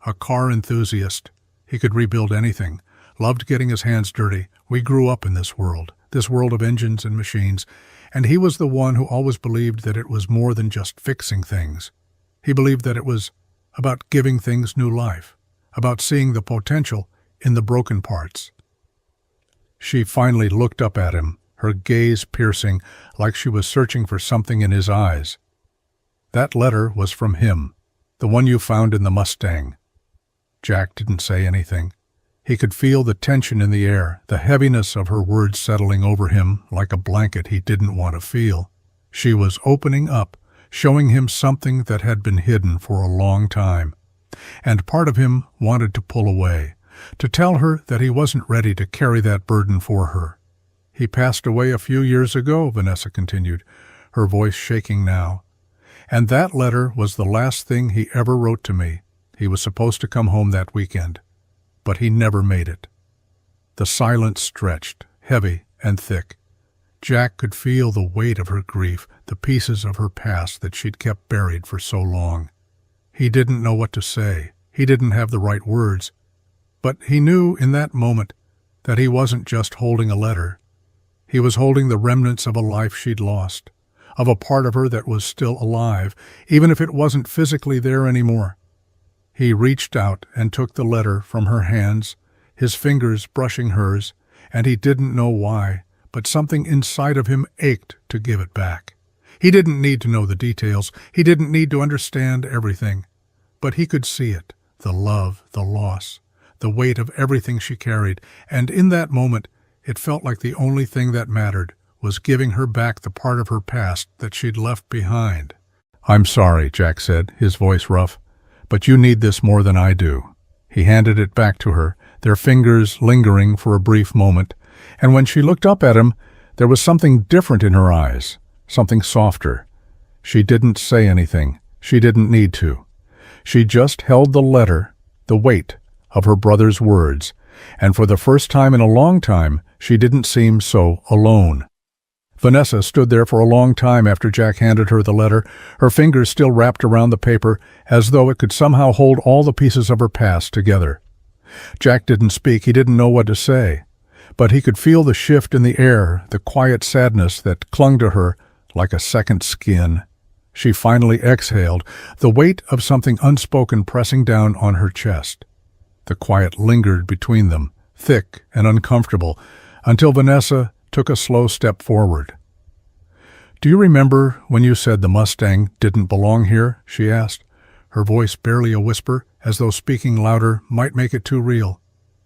a car enthusiast. He could rebuild anything, loved getting his hands dirty. We grew up in this world of engines and machines, and he was the one who always believed that it was more than just fixing things. He believed that it was about giving things new life, about seeing the potential in the broken parts." She finally looked up at him, her gaze piercing, like she was searching for something in his eyes. "That letter was from him, the one you found in the Mustang." Jack didn't say anything. He could feel the tension in the air, the heaviness of her words settling over him like a blanket he didn't want to feel. She was opening up, showing him something that had been hidden for a long time. And part of him wanted to pull away, to tell her that he wasn't ready to carry that burden for her. "He passed away a few years ago," Vanessa continued, her voice shaking now. "And that letter was the last thing he ever wrote to me. He was supposed to come home that weekend, but he never made it." The silence stretched, heavy and thick. Jack could feel the weight of her grief, the pieces of her past that she'd kept buried for so long. He didn't know what to say. He didn't have the right words. But he knew in that moment that he wasn't just holding a letter. He was holding the remnants of a life she'd lost, of a part of her that was still alive, even if it wasn't physically there anymore. He reached out and took the letter from her hands, his fingers brushing hers, and he didn't know why, but something inside of him ached to give it back. He didn't need to know the details. He didn't need to understand everything. But he could see it, the love, the loss, the weight of everything she carried, and in that moment it felt like the only thing that mattered was giving her back the part of her past that she'd left behind. "I'm sorry," Jack said, his voice rough, "but you need this more than I do." He handed it back to her, their fingers lingering for a brief moment, and when she looked up at him, there was something different in her eyes, something softer. She didn't say anything. She didn't need to. She just held the letter, the weight of her brother's words, and for the first time in a long time, she didn't seem so alone. Vanessa stood there for a long time after Jack handed her the letter, her fingers still wrapped around the paper, as though it could somehow hold all the pieces of her past together. Jack didn't speak. He didn't know what to say. But he could feel the shift in the air, the quiet sadness that clung to her like a second skin. She finally exhaled, the weight of something unspoken pressing down on her chest. The quiet lingered between them, thick and uncomfortable, until Vanessa took a slow step forward. "Do you remember when you said the Mustang didn't belong here?" she asked, her voice barely a whisper, as though speaking louder might make it too real.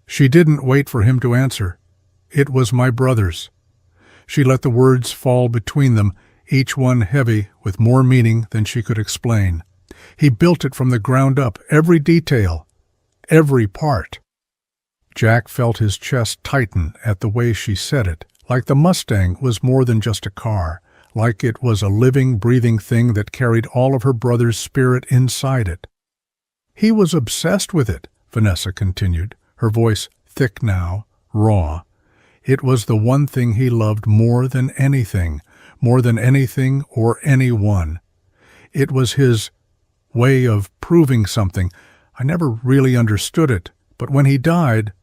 She didn't wait for him to answer. "It was my brother's." She let the words fall between them, each one heavy with more meaning than she could explain. "He built it from the ground up, every detail, every part." Jack felt his chest tighten at the way she said it, like the Mustang was more than just a car, like it was a living, breathing thing that carried all of her brother's spirit inside it. He was obsessed with it, Vanessa continued, her voice thick now, raw. It was the one thing he loved more than anything or anyone. It was his way of proving something. I never really understood it, but when he died...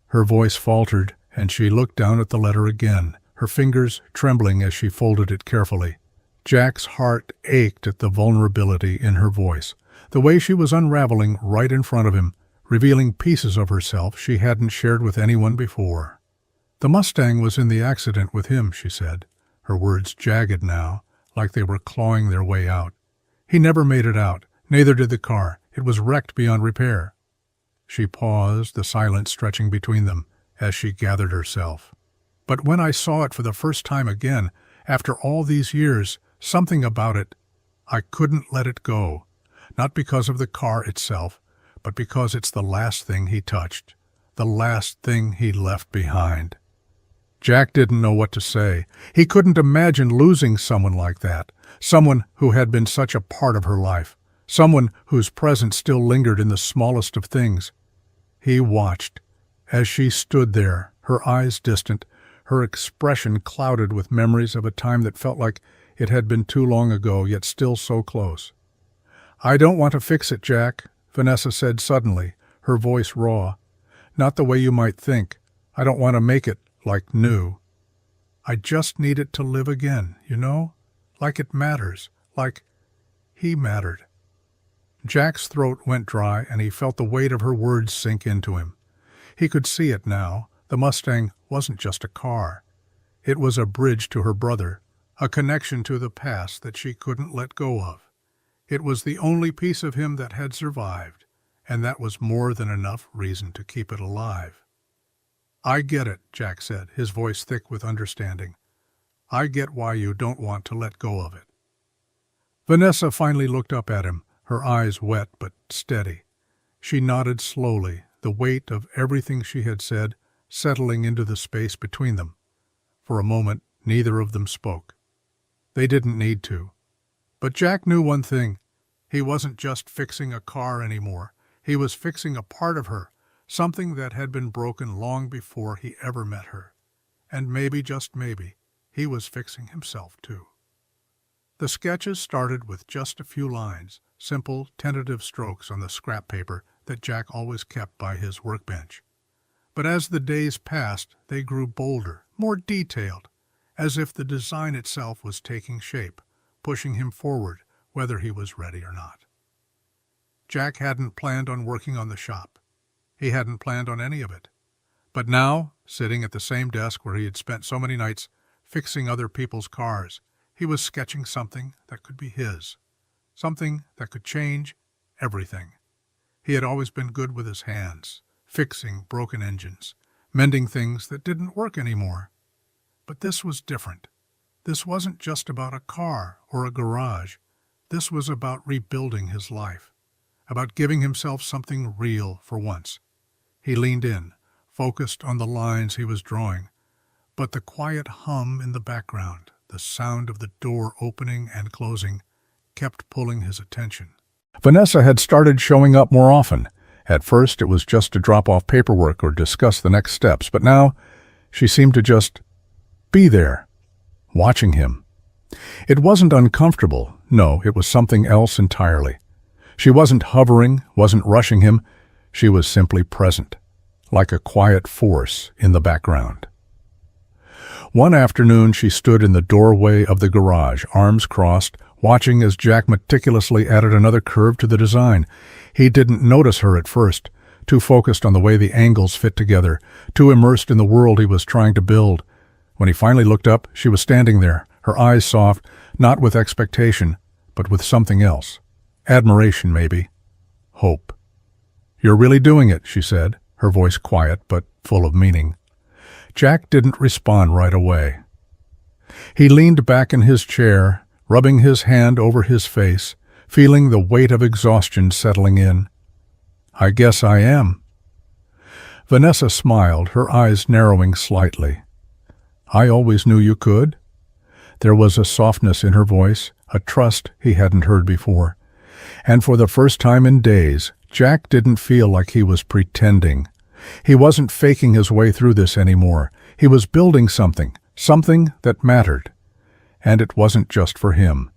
Her voice faltered, and she looked down at the letter again, her fingers trembling as she folded it carefully. Jack's heart ached at the vulnerability in her voice, the way she was unraveling right in front of him, revealing pieces of herself she hadn't shared with anyone before. "The Mustang was in the accident with him," she said, her words jagged now, like they were clawing their way out. "He never made it out, neither did the car. It was wrecked beyond repair." She paused, the silence stretching between them, as she gathered herself. "But when I saw it for the first time again, after all these years, something about it, I couldn't let it go. Not because of the car itself, but because it's the last thing he touched, the last thing he left behind." Jack didn't know what to say. He couldn't imagine losing someone like that, someone who had been such a part of her life, someone whose presence still lingered in the smallest of things. He watched as she stood there, her eyes distant, her expression clouded with memories of a time that felt like it had been too long ago, yet still so close. "I don't want to fix it, Jack," Vanessa said suddenly, her voice raw. "Not the way you might think. I don't want to make it like new. I just need it to live again, you know? Like it matters, like he mattered." Jack's throat went dry, and he felt the weight of her words sink into him. He could see it now. The Mustang wasn't just a car. It was a bridge to her brother, a connection to the past that she couldn't let go of. It was the only piece of him that had survived, and that was more than enough reason to keep it alive. "I get it," Jack said, his voice thick with understanding. "I get why you don't want to let go of it." Vanessa finally looked up at him, her eyes wet but steady. She nodded slowly, the weight of everything she had said settling into the space between them. For a moment, neither of them spoke. They didn't need to. But Jack knew one thing. He wasn't just fixing a car anymore. He was fixing a part of her, something that had been broken long before he ever met her. And maybe, just maybe, he was fixing himself too. The sketches started with just a few lines, simple, tentative strokes on the scrap paper that Jack always kept by his workbench. But as the days passed, they grew bolder, more detailed, as if the design itself was taking shape, pushing him forward, whether he was ready or not. Jack hadn't planned on working on the shop. He hadn't planned on any of it. But now, sitting at the same desk where he had spent so many nights fixing other people's cars, he was sketching something that could be his, something that could change everything. He had always been good with his hands, fixing broken engines, mending things that didn't work anymore. But this was different. This wasn't just about a car or a garage. This was about rebuilding his life, about giving himself something real for once. He leaned in, focused on the lines he was drawing, but the quiet hum in the background, the sound of the door opening and closing, kept pulling his attention. Vanessa had started showing up more often. At first, it was just to drop off paperwork or discuss the next steps, but now she seemed to just be there, watching him. It wasn't uncomfortable. No, it was something else entirely. She wasn't hovering, wasn't rushing him. She was simply present, like a quiet force in the background. One afternoon, she stood in the doorway of the garage, arms crossed, watching as Jack meticulously added another curve to the design. He didn't notice her at first, too focused on the way the angles fit together, too immersed in the world he was trying to build. When he finally looked up, she was standing there, her eyes soft, not with expectation, but with something else. Admiration, maybe. Hope. "You're really doing it," she said, her voice quiet but full of meaning. Jack didn't respond right away. He leaned back in his chair, rubbing his hand over his face, feeling the weight of exhaustion settling in. "I guess I am." Vanessa smiled, her eyes narrowing slightly. "I always knew you could." There was a softness in her voice, a trust he hadn't heard before. And for the first time in days, Jack didn't feel like he was pretending. He wasn't faking his way through this anymore. He was building something that mattered. And it wasn't just for him.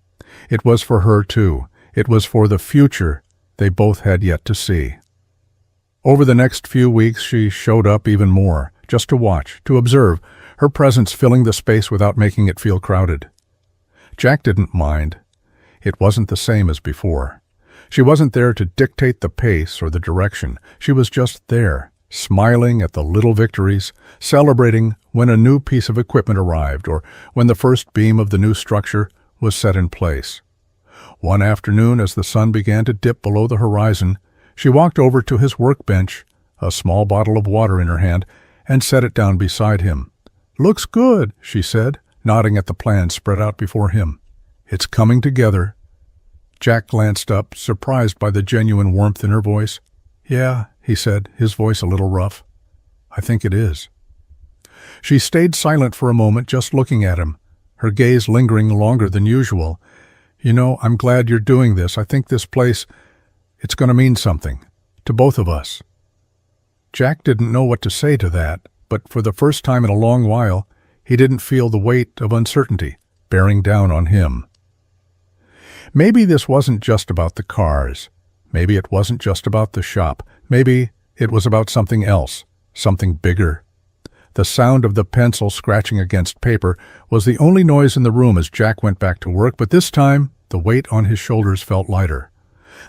It was for her too. It was for the future they both had yet to see. Over the next few weeks she showed up even more, just to watch, to observe, her presence filling the space without making it feel crowded. Jack didn't mind. It wasn't the same as before. She wasn't there to dictate the pace or the direction. She was just there, smiling at the little victories, celebrating when a new piece of equipment arrived or when the first beam of the new structure was set in place. One afternoon, as the sun began to dip below the horizon, she walked over to his workbench, a small bottle of water in her hand, and set it down beside him. "Looks good," she said, nodding at the plan spread out before him. "It's coming together." Jack glanced up, surprised by the genuine warmth in her voice. "Yeah," he said, his voice a little rough. "I think it is." She stayed silent for a moment, just looking at him, her gaze lingering longer than usual. "You know, I'm glad you're doing this. I think this place, it's going to mean something. To both of us." Jack didn't know what to say to that, but for the first time in a long while, he didn't feel the weight of uncertainty bearing down on him. Maybe this wasn't just about the cars. Maybe it wasn't just about the shop. Maybe it was about something else, something bigger. The sound of the pencil scratching against paper was the only noise in the room as Jack went back to work, but this time the weight on his shoulders felt lighter.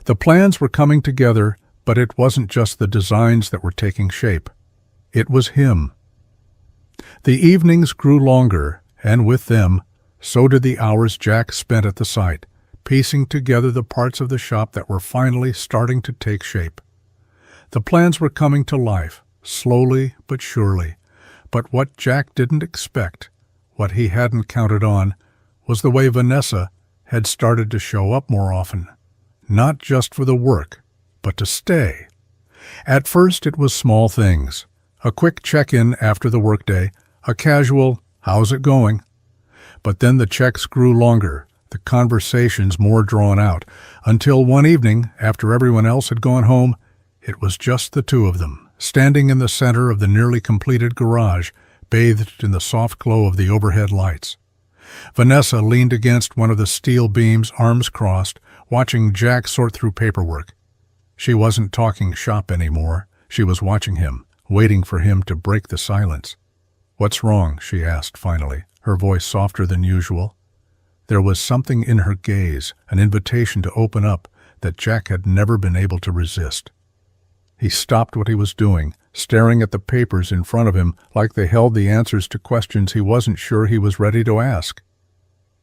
The plans were coming together, but it wasn't just the designs that were taking shape. It was him. The evenings grew longer, and with them, so did the hours Jack spent at the site, piecing together the parts of the shop that were finally starting to take shape. The plans were coming to life, slowly but surely. But what Jack didn't expect, what he hadn't counted on, was the way Vanessa had started to show up more often. Not just for the work, but to stay. At first it was small things. A quick check-in after the workday, a casual, "How's it going?" But then the checks grew longer, the conversations more drawn out, until one evening, after everyone else had gone home, it was just the two of them, standing in the center of the nearly completed garage, bathed in the soft glow of the overhead lights. Vanessa leaned against one of the steel beams, arms crossed, watching Jack sort through paperwork. She wasn't talking shop anymore. She was watching him, waiting for him to break the silence. "What's wrong?" she asked finally, her voice softer than usual. There was something in her gaze, an invitation to open up, that Jack had never been able to resist. He stopped what he was doing, staring at the papers in front of him like they held the answers to questions he wasn't sure he was ready to ask.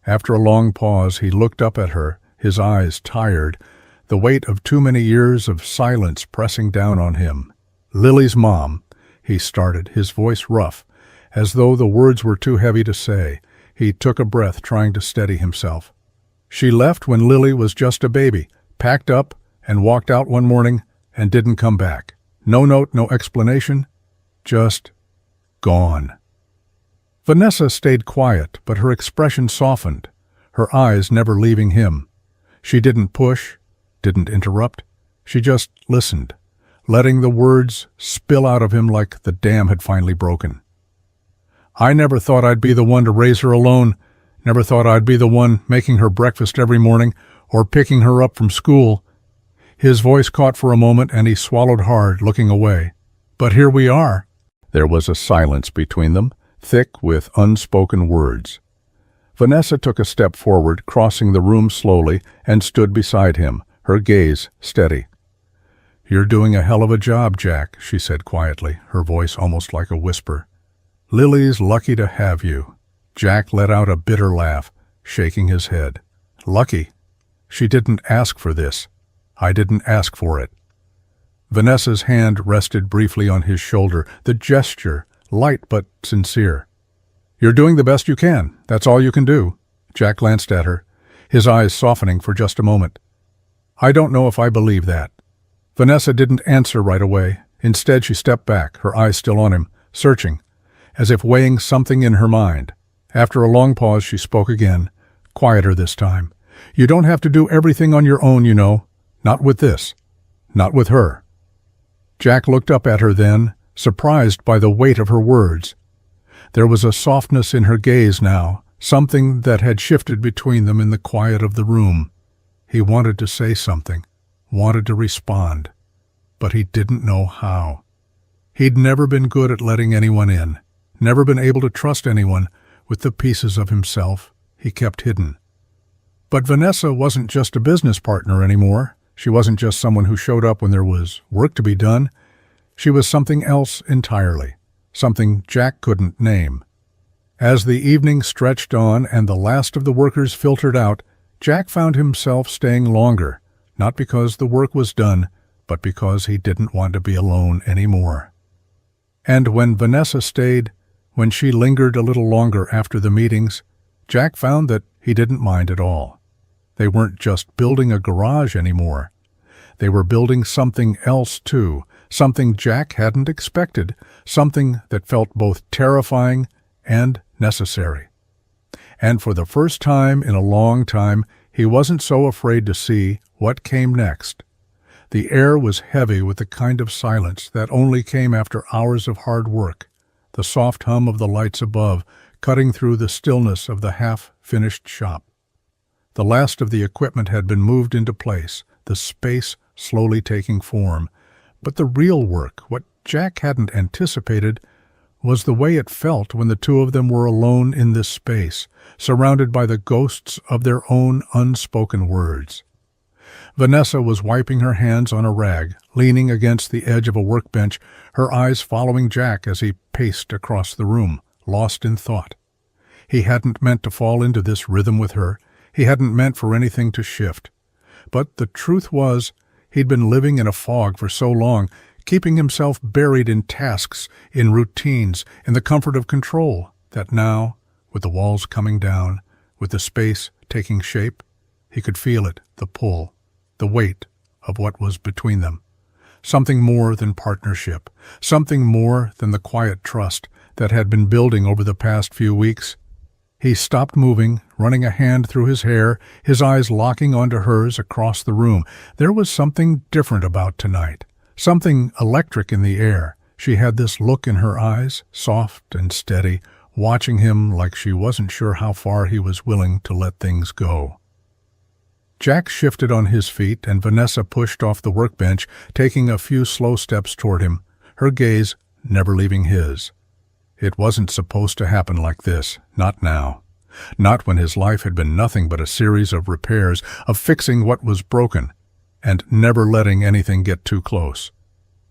After a long pause, he looked up at her, his eyes tired, the weight of too many years of silence pressing down on him. "Lily's mom," he started, his voice rough, as though the words were too heavy to say. He took a breath, trying to steady himself. "She left when Lily was just a baby, packed up and walked out one morning and didn't come back. No note, no explanation, just gone." Vanessa stayed quiet, but her expression softened, her eyes never leaving him. She didn't push, didn't interrupt. She just listened, letting the words spill out of him like the dam had finally broken. "I never thought I'd be the one to raise her alone, never thought I'd be the one making her breakfast every morning or picking her up from school." His voice caught for a moment and he swallowed hard, looking away. "But here we are." There was a silence between them, thick with unspoken words. Vanessa took a step forward, crossing the room slowly, and stood beside him, her gaze steady. "You're doing a hell of a job, Jack," she said quietly, her voice almost like a whisper. "Lily's lucky to have you." Jack let out a bitter laugh, shaking his head. "Lucky? She didn't ask for this. I didn't ask for it." Vanessa's hand rested briefly on his shoulder, the gesture light but sincere. "You're doing the best you can. That's all you can do." Jack glanced at her, his eyes softening for just a moment. "I don't know if I believe that." Vanessa didn't answer right away. Instead, she stepped back, her eyes still on him, searching, as if weighing something in her mind. After a long pause, she spoke again, quieter this time. "You don't have to do everything on your own, you know. Not with this. Not with her. Jack looked up at her then, surprised by the weight of her words. There was a softness in her gaze now, something that had shifted between them in the quiet of the room. He wanted to say something, wanted to respond, but he didn't know how. He'd never been good at letting anyone in, never been able to trust anyone with the pieces of himself he kept hidden. But Vanessa wasn't just a business partner anymore. She wasn't just someone who showed up when there was work to be done. She was something else entirely, something Jack couldn't name. As the evening stretched on and the last of the workers filtered out, Jack found himself staying longer, not because the work was done, but because he didn't want to be alone anymore. And when Vanessa stayed, when she lingered a little longer after the meetings, Jack found that he didn't mind at all. They weren't just building a garage anymore. They were building something else too, something Jack hadn't expected, something that felt both terrifying and necessary. And for the first time in a long time, he wasn't so afraid to see what came next. The air was heavy with the kind of silence that only came after hours of hard work, the soft hum of the lights above cutting through the stillness of the half-finished shop. The last of the equipment had been moved into place, the space slowly taking form. But the real work, what Jack hadn't anticipated, was the way it felt when the two of them were alone in this space, surrounded by the ghosts of their own unspoken words. Vanessa was wiping her hands on a rag, leaning against the edge of a workbench, her eyes following Jack as he paced across the room, lost in thought. He hadn't meant to fall into this rhythm with her. He hadn't meant for anything to shift. But the truth was, he'd been living in a fog for so long, keeping himself buried in tasks, in routines, in the comfort of control, that now, with the walls coming down, with the space taking shape, he could feel it, the pull, the weight of what was between them. Something more than partnership, something more than the quiet trust that had been building over the past few weeks. He stopped moving, running a hand through his hair, his eyes locking onto hers across the room. There was something different about tonight, something electric in the air. She had this look in her eyes, soft and steady, watching him like she wasn't sure how far he was willing to let things go. Jack shifted on his feet, and Vanessa pushed off the workbench, taking a few slow steps toward him, her gaze never leaving his. It wasn't supposed to happen like this, not now. Not when his life had been nothing but a series of repairs, of fixing what was broken, and never letting anything get too close.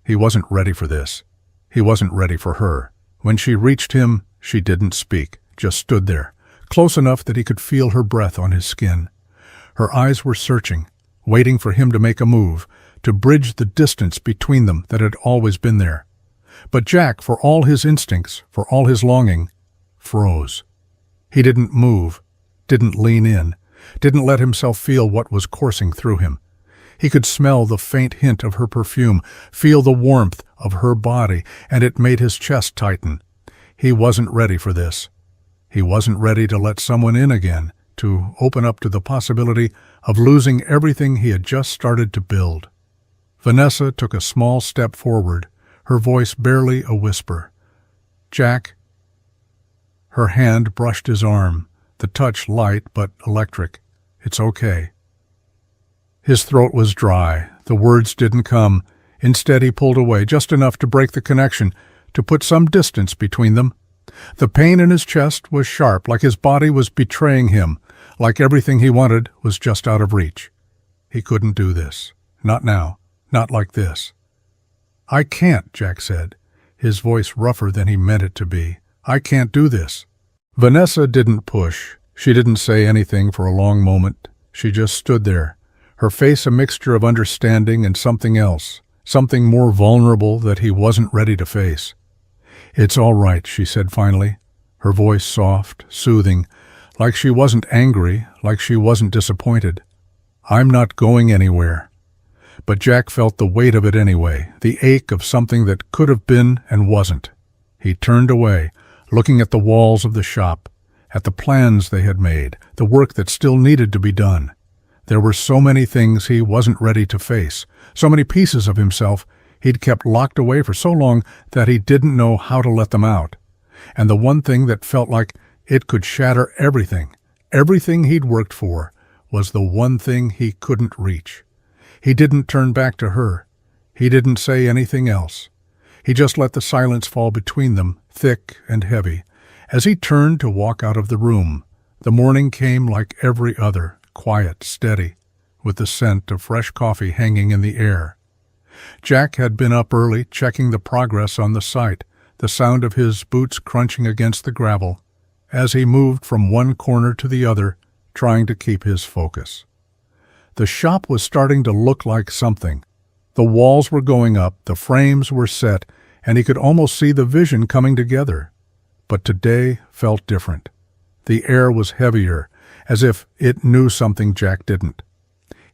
He wasn't ready for this. He wasn't ready for her. When she reached him, she didn't speak, just stood there, close enough that he could feel her breath on his skin. Her eyes were searching, waiting for him to make a move, to bridge the distance between them that had always been there. But Jack, for all his instincts, for all his longing, froze. He didn't move, didn't lean in, didn't let himself feel what was coursing through him. He could smell the faint hint of her perfume, feel the warmth of her body, and it made his chest tighten. He wasn't ready for this. He wasn't ready to let someone in again, to open up to the possibility of losing everything he had just started to build. Vanessa took a small step forward, her voice barely a whisper. "Jack." Her hand brushed his arm, the touch light but electric. "It's okay." His throat was dry. The words didn't come. Instead, he pulled away, just enough to break the connection, to put some distance between them. The pain in his chest was sharp, like his body was betraying him, like everything he wanted was just out of reach. He couldn't do this. Not now. Not like this. "I can't," Jack said, his voice rougher than he meant it to be. "I can't do this." Vanessa didn't push. She didn't say anything for a long moment. She just stood there, her face a mixture of understanding and something else, something more vulnerable that he wasn't ready to face. "It's all right," she said finally, her voice soft, soothing, like she wasn't angry, like she wasn't disappointed. "I'm not going anywhere." But Jack felt the weight of it anyway, the ache of something that could have been and wasn't. He turned away, looking at the walls of the shop, at the plans they had made, the work that still needed to be done. There were so many things he wasn't ready to face, so many pieces of himself he'd kept locked away for so long that he didn't know how to let them out. And the one thing that felt like it could shatter everything he'd worked for, was the one thing he couldn't reach. He didn't turn back to her. He didn't say anything else. He just let the silence fall between them, thick and heavy. As he turned to walk out of the room, the morning came like every other, quiet, steady, with the scent of fresh coffee hanging in the air. Jack had been up early, checking the progress on the site, the sound of his boots crunching against the gravel, as he moved from one corner to the other, trying to keep his focus. The shop was starting to look like something. The walls were going up, the frames were set, and he could almost see the vision coming together. But today felt different. The air was heavier, as if it knew something Jack didn't.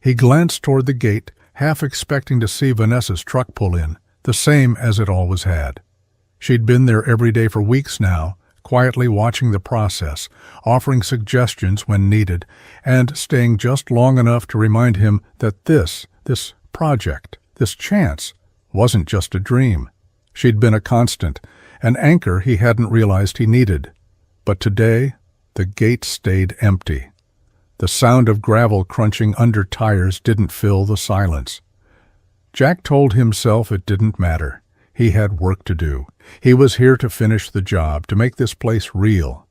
He glanced toward the gate, half expecting to see Vanessa's truck pull in, the same as it always had. She'd been there every day for weeks now, quietly watching the process, offering suggestions when needed, and staying just long enough to remind him that this project, this chance, wasn't just a dream. She'd been a constant, an anchor he hadn't realized he needed. But today, the gate stayed empty. The sound of gravel crunching under tires didn't fill the silence. Jack told himself it didn't matter. He had work to do. He was here to finish the job, to make this place real.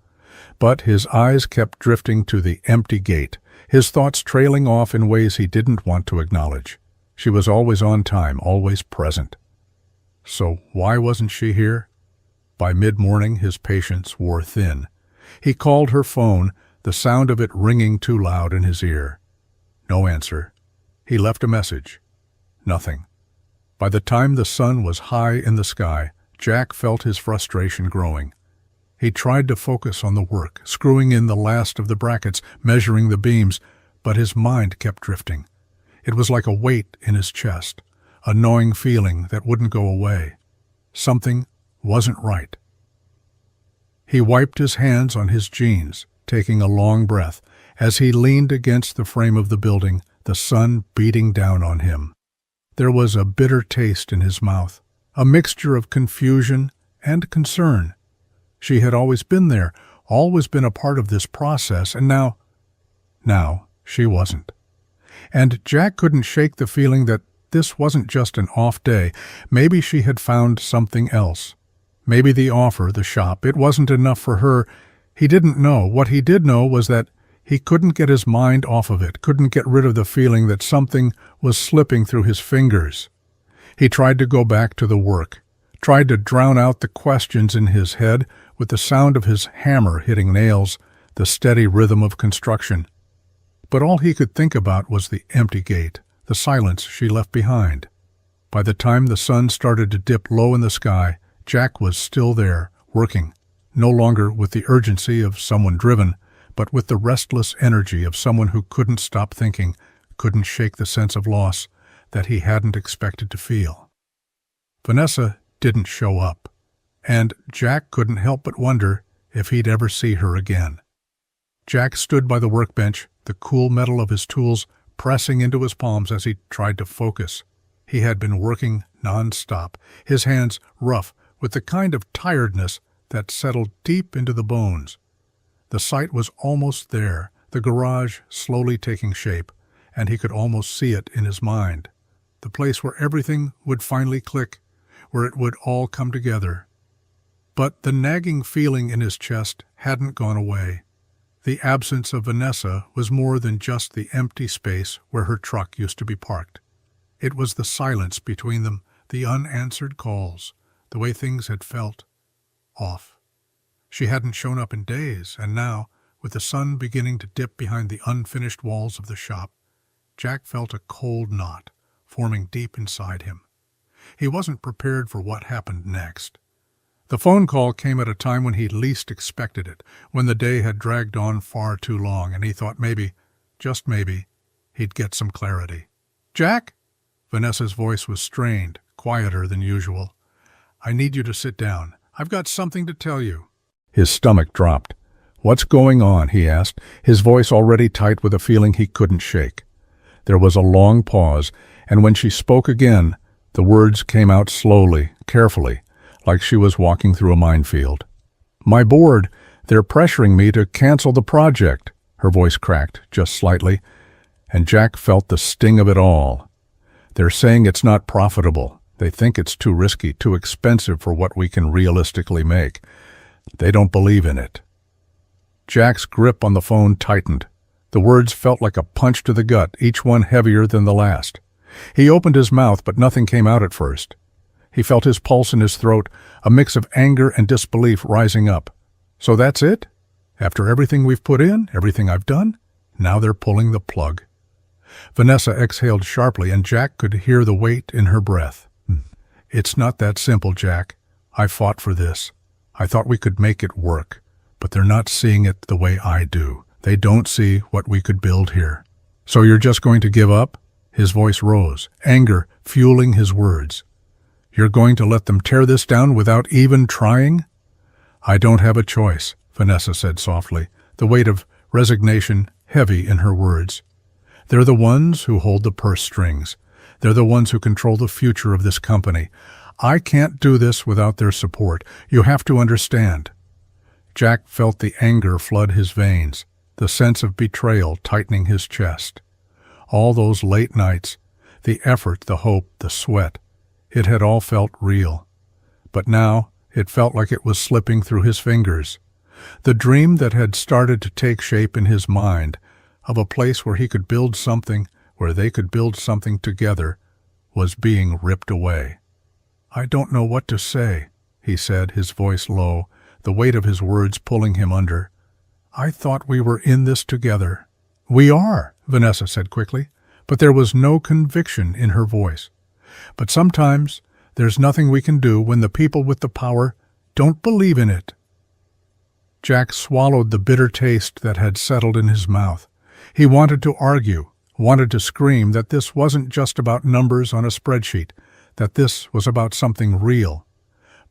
But his eyes kept drifting to the empty gate, his thoughts trailing off in ways he didn't want to acknowledge. She was always on time, always present. So why wasn't she here? By mid-morning, his patience wore thin. He called her phone, the sound of it ringing too loud in his ear. No answer. He left a message. Nothing. By the time the sun was high in the sky, Jack felt his frustration growing. He tried to focus on the work, screwing in the last of the brackets, measuring the beams, but his mind kept drifting. It was like a weight in his chest, a gnawing feeling that wouldn't go away. Something wasn't right. He wiped his hands on his jeans, taking a long breath, as he leaned against the frame of the building, the sun beating down on him. There was a bitter taste in his mouth, a mixture of confusion and concern. She had always been there, always been a part of this process, and now she wasn't. And Jack couldn't shake the feeling that this wasn't just an off day. Maybe she had found something else. Maybe the offer, the shop, it wasn't enough for her. He didn't know. What he did know was that he couldn't get his mind off of it, couldn't get rid of the feeling that something was slipping through his fingers. He tried to go back to the work, tried to drown out the questions in his head with the sound of his hammer hitting nails, the steady rhythm of construction. But all he could think about was the empty gate, the silence she left behind. By the time the sun started to dip low in the sky, Jack was still there, working, no longer with the urgency of someone driven, but with the restless energy of someone who couldn't stop thinking, couldn't shake the sense of loss that he hadn't expected to feel. Vanessa didn't show up, and Jack couldn't help but wonder if he'd ever see her again. Jack stood by the workbench, the cool metal of his tools pressing into his palms as he tried to focus. He had been working non-stop, his hands rough with the kind of tiredness that settled deep into the bones. The site was almost there, the garage slowly taking shape, and he could almost see it in his mind. The place where everything would finally click, where it would all come together. But the nagging feeling in his chest hadn't gone away. The absence of Vanessa was more than just the empty space where her truck used to be parked. It was the silence between them, the unanswered calls, the way things had felt off. She hadn't shown up in days, and now, with the sun beginning to dip behind the unfinished walls of the shop, Jack felt a cold knot forming deep inside him. He wasn't prepared for what happened next. The phone call came at a time when he least expected it, when the day had dragged on far too long, and he thought maybe, just maybe, he'd get some clarity. "Jack?" Vanessa's voice was strained, quieter than usual. "I need you to sit down. I've got something to tell you." His stomach dropped. "What's going on?" he asked, his voice already tight with a feeling he couldn't shake. There was a long pause, and when she spoke again, the words came out slowly, carefully, like she was walking through a minefield. "My board, they're pressuring me to cancel the project." Her voice cracked, just slightly, and Jack felt the sting of it all. "They're saying it's not profitable. They think it's too risky, too expensive for what we can realistically make. They don't believe in it." Jack's grip on the phone tightened. The words felt like a punch to the gut, each one heavier than the last. He opened his mouth, but nothing came out at first. He felt his pulse in his throat, a mix of anger and disbelief rising up. "So that's it? After everything we've put in, everything I've done, now they're pulling the plug." Vanessa exhaled sharply, and Jack could hear the weight in her breath. "It's not that simple, Jack. I fought for this. I thought we could make it work, but they're not seeing it the way I do. They don't see what we could build here." "So you're just going to give up?" His voice rose, anger fueling his words. "You're going to let them tear this down without even trying?" "I don't have a choice," Vanessa said softly, the weight of resignation heavy in her words. "They're the ones who hold the purse strings. They're the ones who control the future of this company. I can't do this without their support. You have to understand." Jack felt the anger flood his veins, the sense of betrayal tightening his chest. All those late nights, the effort, the hope, the sweat, it had all felt real. But now it felt like it was slipping through his fingers. The dream that had started to take shape in his mind, of a place where he could build something, where they could build something together, was being ripped away. "I don't know what to say," he said, his voice low, the weight of his words pulling him under. "I thought we were in this together." "We are," Vanessa said quickly, but there was no conviction in her voice. "But sometimes there's nothing we can do when the people with the power don't believe in it." Jack swallowed the bitter taste that had settled in his mouth. He wanted to argue, wanted to scream that this wasn't just about numbers on a spreadsheet, that this was about something real.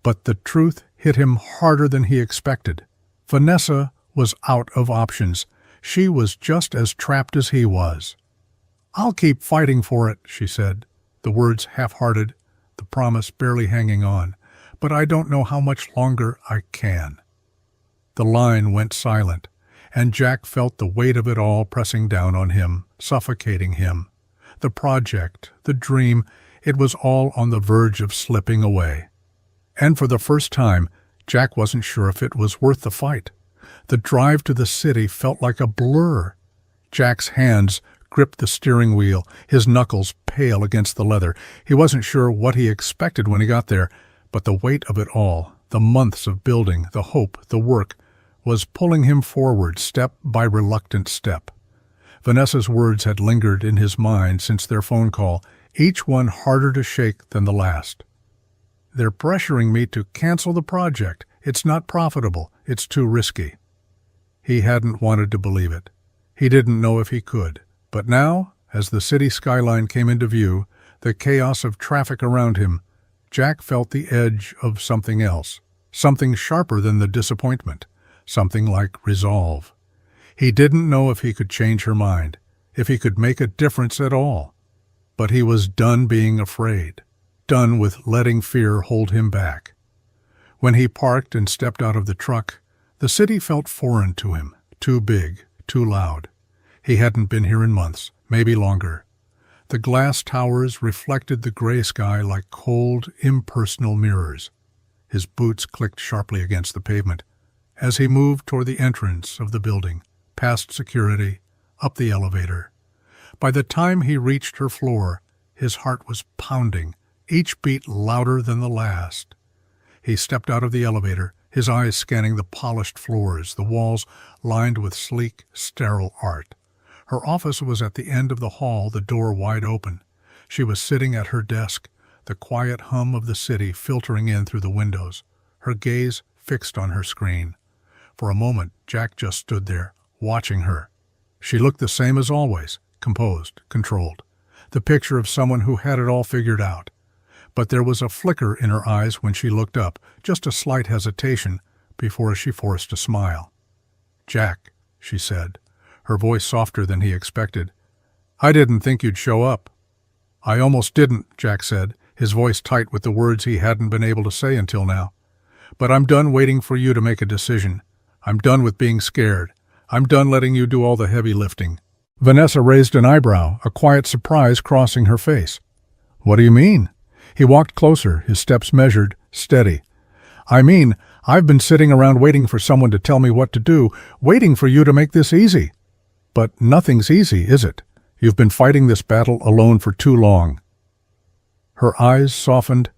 But the truth hit him harder than he expected. Vanessa was out of options. She was just as trapped as he was. "I'll keep fighting for it," she said, the words half-hearted, the promise barely hanging on. "But I don't know how much longer I can." The line went silent, and Jack felt the weight of it all pressing down on him, suffocating him. The project, the dream, it was all on the verge of slipping away. And for the first time, Jack wasn't sure if it was worth the fight. The drive to the city felt like a blur. Jack's hands gripped the steering wheel, his knuckles pale against the leather. He wasn't sure what he expected when he got there, but the weight of it all, the months of building, the hope, the work, was pulling him forward step by reluctant step. Vanessa's words had lingered in his mind since their phone call, each one harder to shake than the last. "They're pressuring me to cancel the project. It's not profitable. It's too risky." He hadn't wanted to believe it. He didn't know if he could. But now, as the city skyline came into view, the chaos of traffic around him, Jack felt the edge of something else, something sharper than the disappointment, something like resolve. He didn't know if he could change her mind, if he could make a difference at all. But he was done being afraid, done with letting fear hold him back. When he parked and stepped out of the truck, the city felt foreign to him, too big, too loud. He hadn't been here in months, maybe longer. The glass towers reflected the gray sky like cold, impersonal mirrors. His boots clicked sharply against the pavement as he moved toward the entrance of the building, past security, up the elevator. By the time he reached her floor, his heart was pounding, each beat louder than the last. He stepped out of the elevator, his eyes scanning the polished floors, the walls lined with sleek, sterile art. Her office was at the end of the hall, the door wide open. She was sitting at her desk, the quiet hum of the city filtering in through the windows, her gaze fixed on her screen. For a moment, Jack just stood there, watching her. She looked the same as always, composed, controlled, the picture of someone who had it all figured out. But there was a flicker in her eyes when she looked up, just a slight hesitation before she forced a smile. "Jack," she said, her voice softer than he expected, I didn't think you'd show up." "I almost didn't," Jack said, his voice tight with the words he hadn't been able to say until now. "But I'm done waiting for you to make a decision. I'm done with being scared. I'm done letting you do all the heavy lifting." Vanessa raised an eyebrow, a quiet surprise crossing her face. "What do you mean?" He walked closer, his steps measured, steady. "I mean, I've been sitting around waiting for someone to tell me what to do, waiting for you to make this easy. But nothing's easy, is it? You've been fighting this battle alone for too long." Her eyes softened,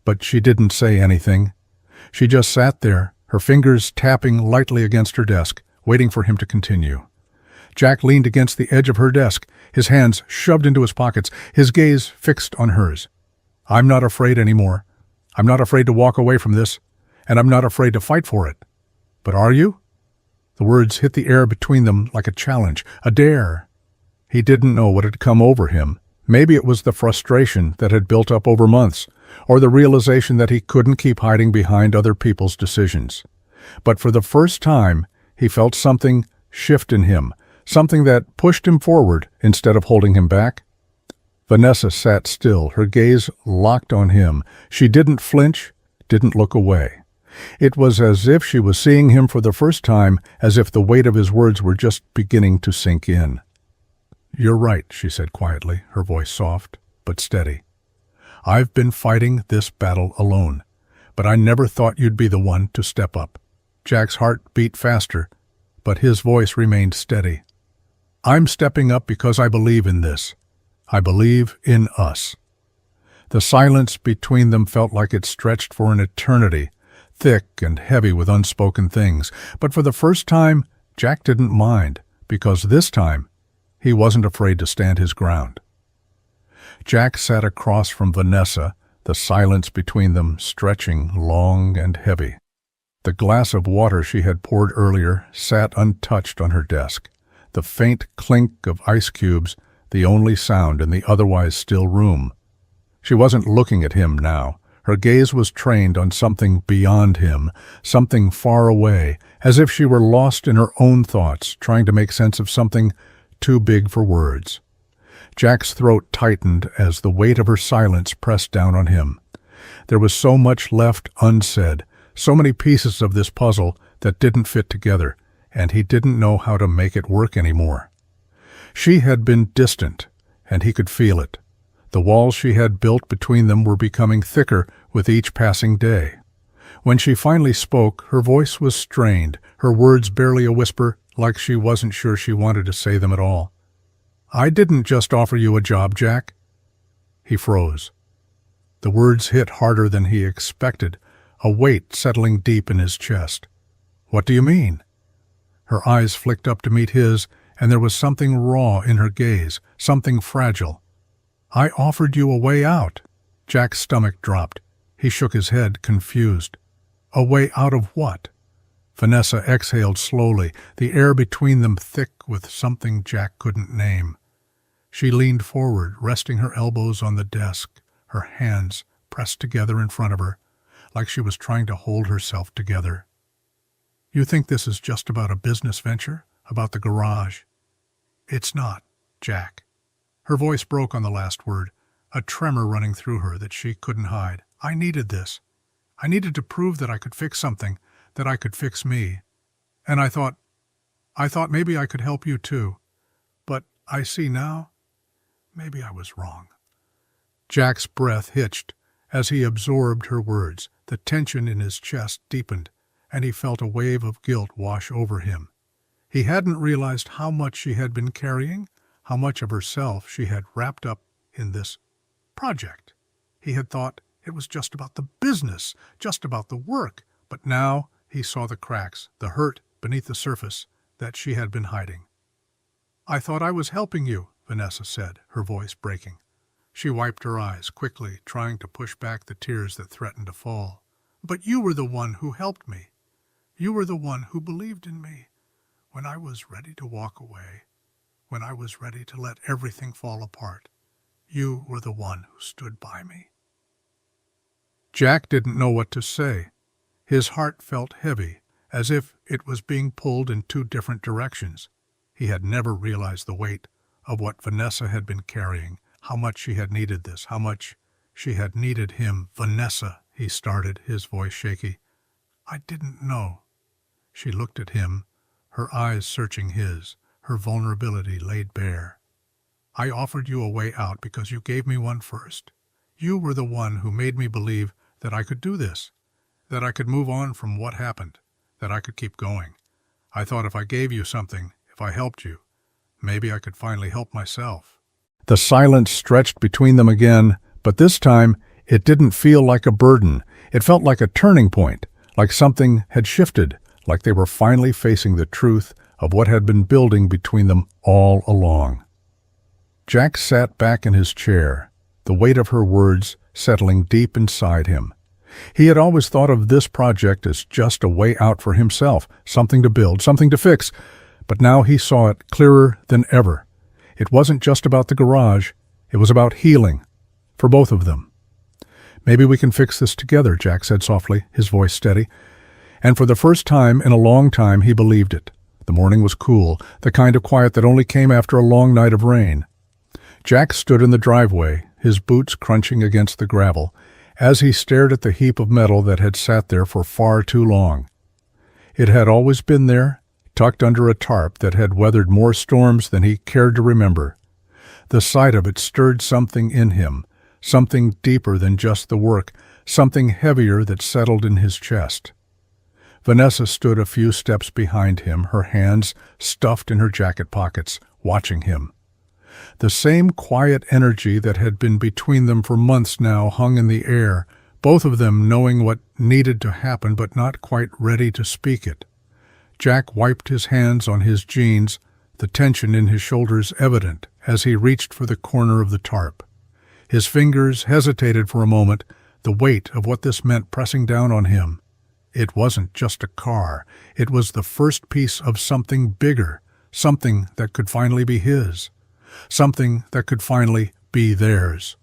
but she didn't say anything. She just sat there, her fingers tapping lightly against her desk, waiting for him to continue. Jack leaned against the edge of her desk, his hands shoved into his pockets, his gaze fixed on hers. "I'm not afraid anymore. I'm not afraid to walk away from this, and I'm not afraid to fight for it. But are you?" The words hit the air between them like a challenge, a dare. He didn't know what had come over him. Maybe it was the frustration that had built up over months, or the realization that he couldn't keep hiding behind other people's decisions. But for the first time, he felt something shift in him, something that pushed him forward instead of holding him back. Vanessa sat still, her gaze locked on him. She didn't flinch, didn't look away. It was as if she was seeing him for the first time, as if the weight of his words were just beginning to sink in. "You're right," she said quietly, her voice soft but steady. "I've been fighting this battle alone, but I never thought you'd be the one to step up." Jack's heart beat faster, but his voice remained steady. "I'm stepping up because I believe in this. I believe in us." The silence between them felt like it stretched for an eternity, thick and heavy with unspoken things. But for the first time, Jack didn't mind, because this time, he wasn't afraid to stand his ground. Jack sat across from Vanessa, the silence between them stretching long and heavy. The glass of water she had poured earlier sat untouched on her desk, the faint clink of ice cubes the only sound in the otherwise still room. She wasn't looking at him now. Her gaze was trained on something beyond him, something far away, as if she were lost in her own thoughts, trying to make sense of something too big for words. Jack's throat tightened as the weight of her silence pressed down on him. There was so much left unsaid, so many pieces of this puzzle that didn't fit together, and he didn't know how to make it work anymore. She had been distant, and he could feel it. The walls she had built between them were becoming thicker with each passing day. When she finally spoke, her voice was strained, her words barely a whisper, like she wasn't sure she wanted to say them at all. "I didn't just offer you a job, Jack." He froze. The words hit harder than he expected, a weight settling deep in his chest. "What do you mean?" Her eyes flicked up to meet his, and there was something raw in her gaze, something fragile. "I offered you a way out." Jack's stomach dropped. He shook his head, confused. "A way out of what?" Vanessa exhaled slowly, the air between them thick with something Jack couldn't name. She leaned forward, resting her elbows on the desk, her hands pressed together in front of her, like she was trying to hold herself together. "You think this is just about a business venture? About the garage?" "It's not, Jack." Her voice broke on the last word, a tremor running through her that she couldn't hide. "I needed this. I needed to prove that I could fix something, that I could fix me. And I thought maybe I could help you too. But I see now, maybe I was wrong." Jack's breath hitched as he absorbed her words. The tension in his chest deepened, and he felt a wave of guilt wash over him. He hadn't realized how much she had been carrying, how much of herself she had wrapped up in this project. He had thought it was just about the business, just about the work, but now he saw the cracks, the hurt beneath the surface that she had been hiding. "I thought I was helping you," Vanessa said, her voice breaking. She wiped her eyes, quickly trying to push back the tears that threatened to fall. "But you were the one who helped me. You were the one who believed in me. When I was ready to walk away, when I was ready to let everything fall apart, you were the one who stood by me." Jack didn't know what to say. His heart felt heavy, as if it was being pulled in two different directions. He had never realized the weight of what Vanessa had been carrying, how much she had needed this, how much she had needed him. "Vanessa," he started, his voice shaky. "I didn't know." She looked at him, her eyes searching his, her vulnerability laid bare. "I offered you a way out because you gave me one first. You were the one who made me believe that I could do this, that I could move on from what happened, that I could keep going. I thought if I gave you something, if I helped you, maybe I could finally help myself." The silence stretched between them again, but this time it didn't feel like a burden. It felt like a turning point, like something had shifted, like they were finally facing the truth of what had been building between them all along. Jack sat back in his chair, the weight of her words settling deep inside him. He had always thought of this project as just a way out for himself, something to build, something to fix, but now he saw it clearer than ever. It wasn't just about the garage, it was about healing, for both of them. "Maybe we can fix this together," Jack said softly, his voice steady. And for the first time in a long time he believed it. The morning was cool, the kind of quiet that only came after a long night of rain. Jack stood in the driveway, his boots crunching against the gravel, as he stared at the heap of metal that had sat there for far too long. It had always been there, tucked under a tarp that had weathered more storms than he cared to remember. The sight of it stirred something in him, something deeper than just the work, something heavier that settled in his chest. Vanessa stood a few steps behind him, her hands stuffed in her jacket pockets, watching him. The same quiet energy that had been between them for months now hung in the air, both of them knowing what needed to happen but not quite ready to speak it. Jack wiped his hands on his jeans, the tension in his shoulders evident as he reached for the corner of the tarp. His fingers hesitated for a moment, the weight of what this meant pressing down on him. It wasn't just a car. It was the first piece of something bigger, something that could finally be his, something that could finally be theirs.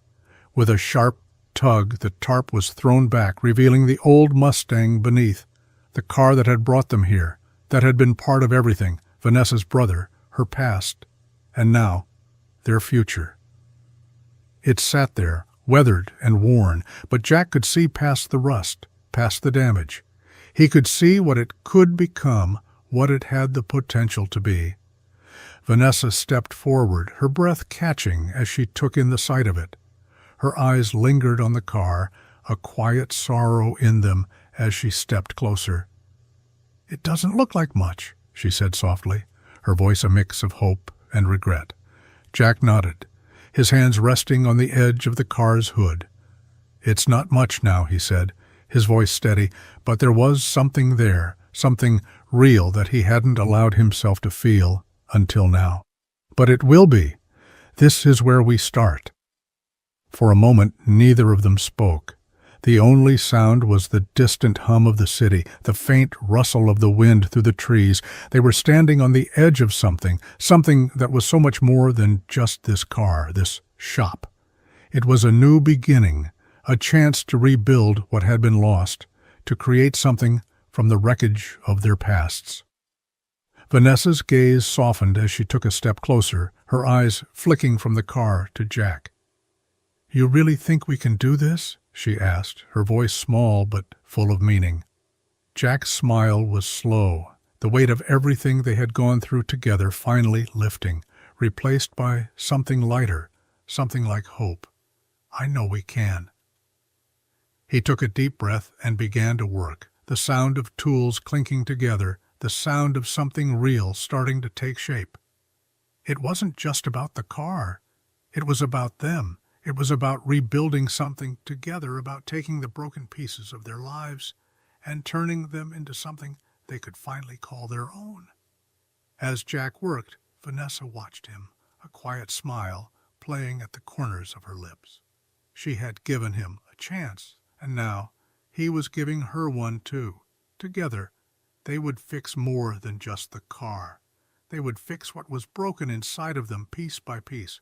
With a sharp tug, the tarp was thrown back, revealing the old Mustang beneath, the car that had brought them here, that had been part of everything, Vanessa's brother, her past, and now, their future. It sat there, weathered and worn, but Jack could see past the rust, past the damage. He could see what it could become, what it had the potential to be. Vanessa stepped forward, her breath catching as she took in the sight of it. Her eyes lingered on the car, a quiet sorrow in them as she stepped closer. "It doesn't look like much," she said softly, her voice a mix of hope and regret. Jack nodded, his hands resting on the edge of the car's hood. "It's not much now," he said, his voice steady, but there was something there, something real that he hadn't allowed himself to feel until now. "But it will be. This is where we start." For a moment, neither of them spoke. The only sound was the distant hum of the city, the faint rustle of the wind through the trees. They were standing on the edge of something, something that was so much more than just this car, this shop. It was a new beginning, a chance to rebuild what had been lost, to create something from the wreckage of their pasts. Vanessa's gaze softened as she took a step closer, her eyes flicking from the car to Jack. "You really think we can do this?" she asked, her voice small but full of meaning. Jack's smile was slow, the weight of everything they had gone through together finally lifting, replaced by something lighter, something like hope. "I know we can." He took a deep breath and began to work, the sound of tools clinking together, the sound of something real starting to take shape. It wasn't just about the car. It was about them. It was about rebuilding something together, about taking the broken pieces of their lives and turning them into something they could finally call their own. As Jack worked, Vanessa watched him, a quiet smile playing at the corners of her lips. She had given him a chance, and now he was giving her one too. Together, they would fix more than just the car. They would fix what was broken inside of them piece by piece.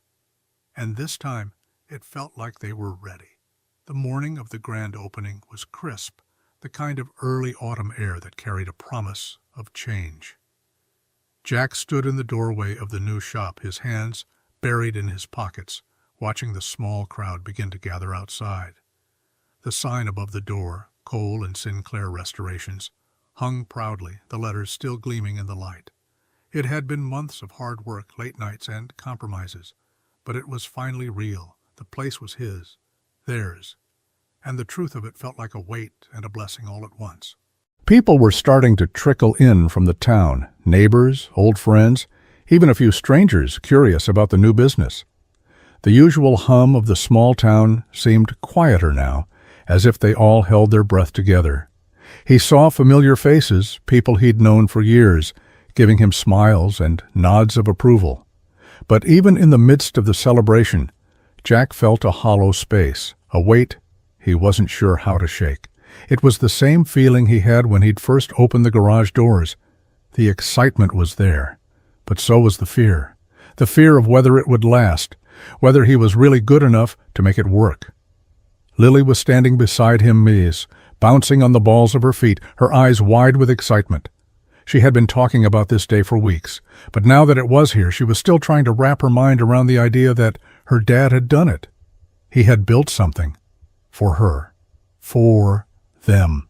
And this time, it felt like they were ready. The morning of the grand opening was crisp, the kind of early autumn air that carried a promise of change. Jack stood in the doorway of the new shop, his hands buried in his pockets, watching the small crowd begin to gather outside. The sign above the door, Cole and Sinclair Restorations, hung proudly, the letters still gleaming in the light. It had been months of hard work, late nights, and compromises, but it was finally real. The place was his, theirs, and the truth of it felt like a weight and a blessing all at once. People were starting to trickle in from the town, neighbors, old friends, even a few strangers curious about the new business. The usual hum of the small town seemed quieter now, as if they all held their breath together. He saw familiar faces, people he'd known for years, giving him smiles and nods of approval. But even in the midst of the celebration, Jack felt a hollow space, a weight he wasn't sure how to shake. It was the same feeling he had when he'd first opened the garage doors. The excitement was there, but so was the fear of whether it would last, whether he was really good enough to make it work. Lily was standing beside him, bouncing on the balls of her feet, her eyes wide with excitement. She had been talking about this day for weeks, but now that it was here, she was still trying to wrap her mind around the idea that her dad had done it. He had built something. For her. For them.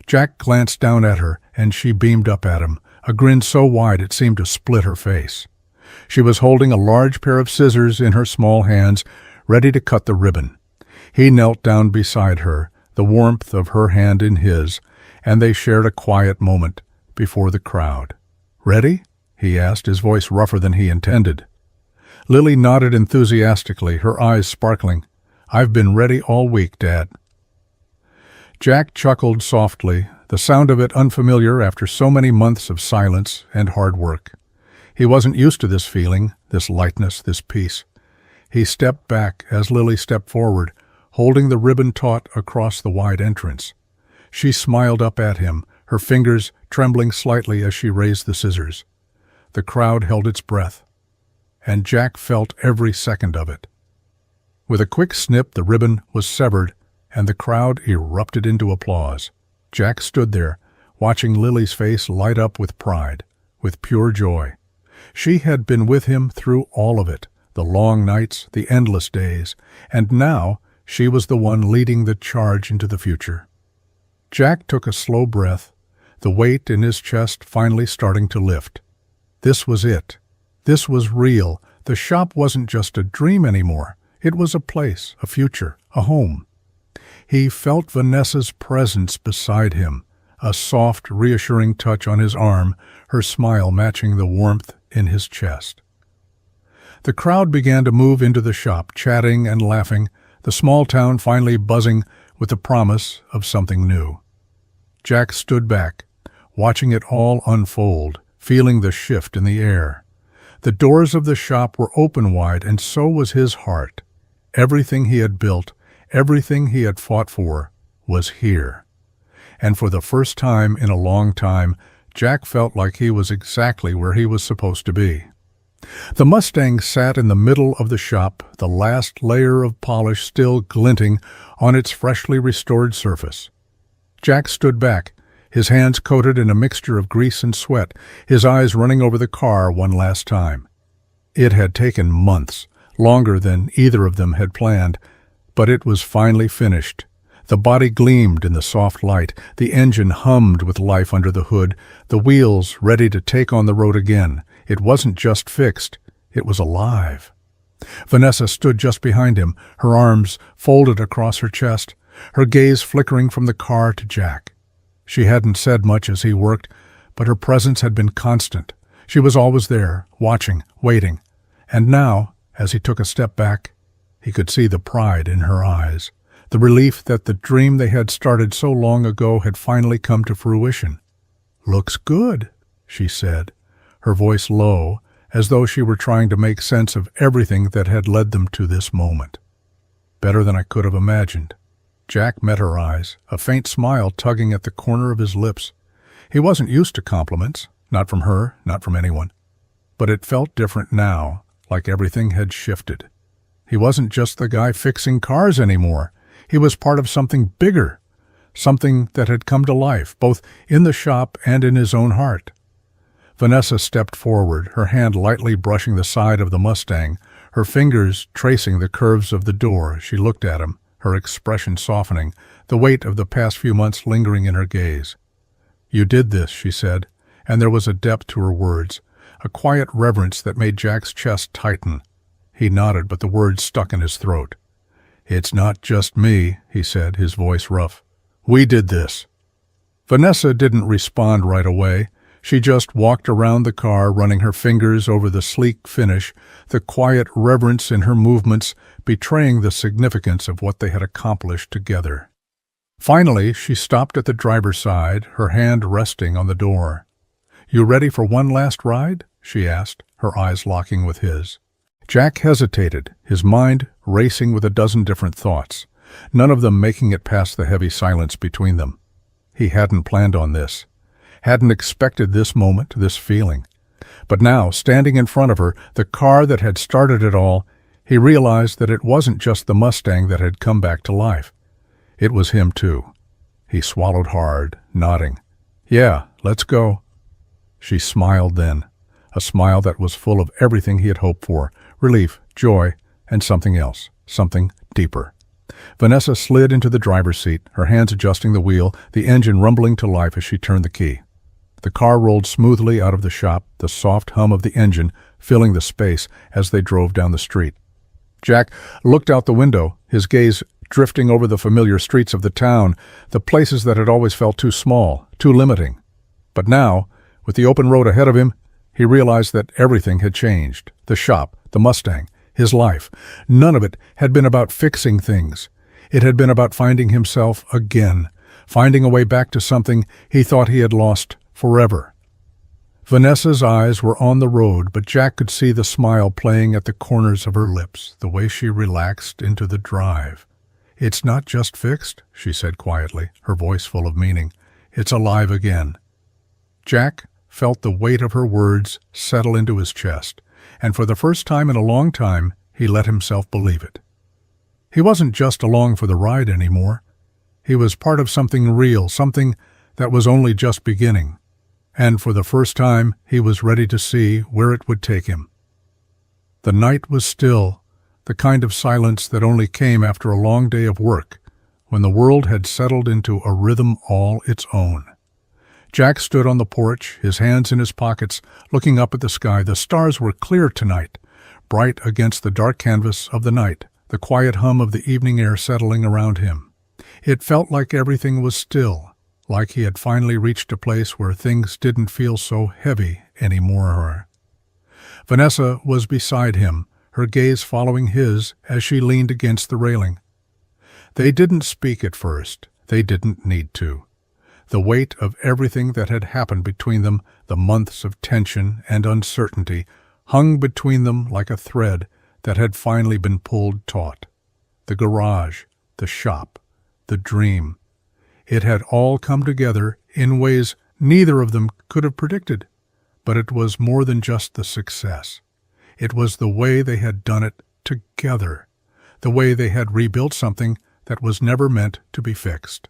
Jack glanced down at her, and she beamed up at him, a grin so wide it seemed to split her face. She was holding a large pair of scissors in her small hands, ready to cut the ribbon. He knelt down beside her, the warmth of her hand in his, and they shared a quiet moment before the crowd. "Ready?" he asked, his voice rougher than he intended. Lily nodded enthusiastically, her eyes sparkling. "I've been ready all week, Dad." Jack chuckled softly, the sound of it unfamiliar after so many months of silence and hard work. He wasn't used to this feeling, this lightness, this peace. He stepped back as Lily stepped forward, holding the ribbon taut across the wide entrance. She smiled up at him, her fingers trembling slightly as she raised the scissors. The crowd held its breath, and Jack felt every second of it. With a quick snip, the ribbon was severed, and the crowd erupted into applause. Jack stood there, watching Lily's face light up with pride, with pure joy. She had been with him through all of it, the long nights, the endless days, and now she was the one leading the charge into the future. Jack took a slow breath, the weight in his chest finally starting to lift. This was it. This was real. The shop wasn't just a dream anymore. It was a place, a future, a home. He felt Vanessa's presence beside him, a soft, reassuring touch on his arm, her smile matching the warmth in his chest. The crowd began to move into the shop, chatting and laughing, the small town finally buzzing with the promise of something new. Jack stood back, watching it all unfold, feeling the shift in the air. The doors of the shop were open wide, and so was his heart. Everything he had built, everything he had fought for, was here. And for the first time in a long time, Jack felt like he was exactly where he was supposed to be. The Mustang sat in the middle of the shop, the last layer of polish still glinting on its freshly restored surface. Jack stood back, his hands coated in a mixture of grease and sweat, his eyes running over the car one last time. It had taken months, longer than either of them had planned, but it was finally finished. The body gleamed in the soft light, the engine hummed with life under the hood, the wheels ready to take on the road again. It wasn't just fixed, it was alive. Vanessa stood just behind him, her arms folded across her chest, her gaze flickering from the car to Jack. She hadn't said much as he worked, but her presence had been constant. She was always there, watching, waiting. And now, as he took a step back, he could see the pride in her eyes, the relief that the dream they had started so long ago had finally come to fruition. "Looks good," she said, her voice low, as though she were trying to make sense of everything that had led them to this moment. "Better than I could have imagined." Jack met her eyes, a faint smile tugging at the corner of his lips. He wasn't used to compliments, not from her, not from anyone. But it felt different now, like everything had shifted. He wasn't just the guy fixing cars anymore. He was part of something bigger, something that had come to life, both in the shop and in his own heart. Vanessa stepped forward, her hand lightly brushing the side of the Mustang, her fingers tracing the curves of the door. She looked at him, her expression softening, the weight of the past few months lingering in her gaze. "You did this," she said, and there was a depth to her words, a quiet reverence that made Jack's chest tighten. He nodded, but the words stuck in his throat. "It's not just me," he said, his voice rough. "We did this." Vanessa didn't respond right away. She just walked around the car, running her fingers over the sleek finish, the quiet reverence in her movements betraying the significance of what they had accomplished together. Finally, she stopped at the driver's side, her hand resting on the door. "You ready for one last ride?" she asked, her eyes locking with his. Jack hesitated, his mind racing with a dozen different thoughts, none of them making it past the heavy silence between them. He hadn't planned on this, hadn't expected this moment, this feeling. But now, standing in front of her, the car that had started it all, he realized that it wasn't just the Mustang that had come back to life. It was him too. He swallowed hard, nodding. "Yeah, let's go." She smiled then, a smile that was full of everything he had hoped for, relief, joy, and something else, something deeper. Vanessa slid into the driver's seat, her hands adjusting the wheel, the engine rumbling to life as she turned the key. The car rolled smoothly out of the shop, the soft hum of the engine filling the space as they drove down the street. Jack looked out the window, his gaze drifting over the familiar streets of the town, the places that had always felt too small, too limiting. But now, with the open road ahead of him, he realized that everything had changed. The shop, the Mustang, his life. None of it had been about fixing things. It had been about finding himself again, finding a way back to something he thought he had lost forever. Vanessa's eyes were on the road, but Jack could see the smile playing at the corners of her lips, the way she relaxed into the drive. "It's not just fixed," she said quietly, her voice full of meaning. "It's alive again." Jack felt the weight of her words settle into his chest, and for the first time in a long time, he let himself believe it. He wasn't just along for the ride anymore. He was part of something real, something that was only just beginning. And for the first time, he was ready to see where it would take him. The night was still, the kind of silence that only came after a long day of work, when the world had settled into a rhythm all its own. Jack stood on the porch, his hands in his pockets, looking up at the sky. The stars were clear tonight, bright against the dark canvas of the night, the quiet hum of the evening air settling around him. It felt like everything was still, like he had finally reached a place where things didn't feel so heavy anymore. Vanessa was beside him, her gaze following his as she leaned against the railing. They didn't speak at first. They didn't need to. The weight of everything that had happened between them, the months of tension and uncertainty, hung between them like a thread that had finally been pulled taut. The garage, the shop, the dream. It had all come together in ways neither of them could have predicted. But it was more than just the success. It was the way they had done it together, the way they had rebuilt something that was never meant to be fixed.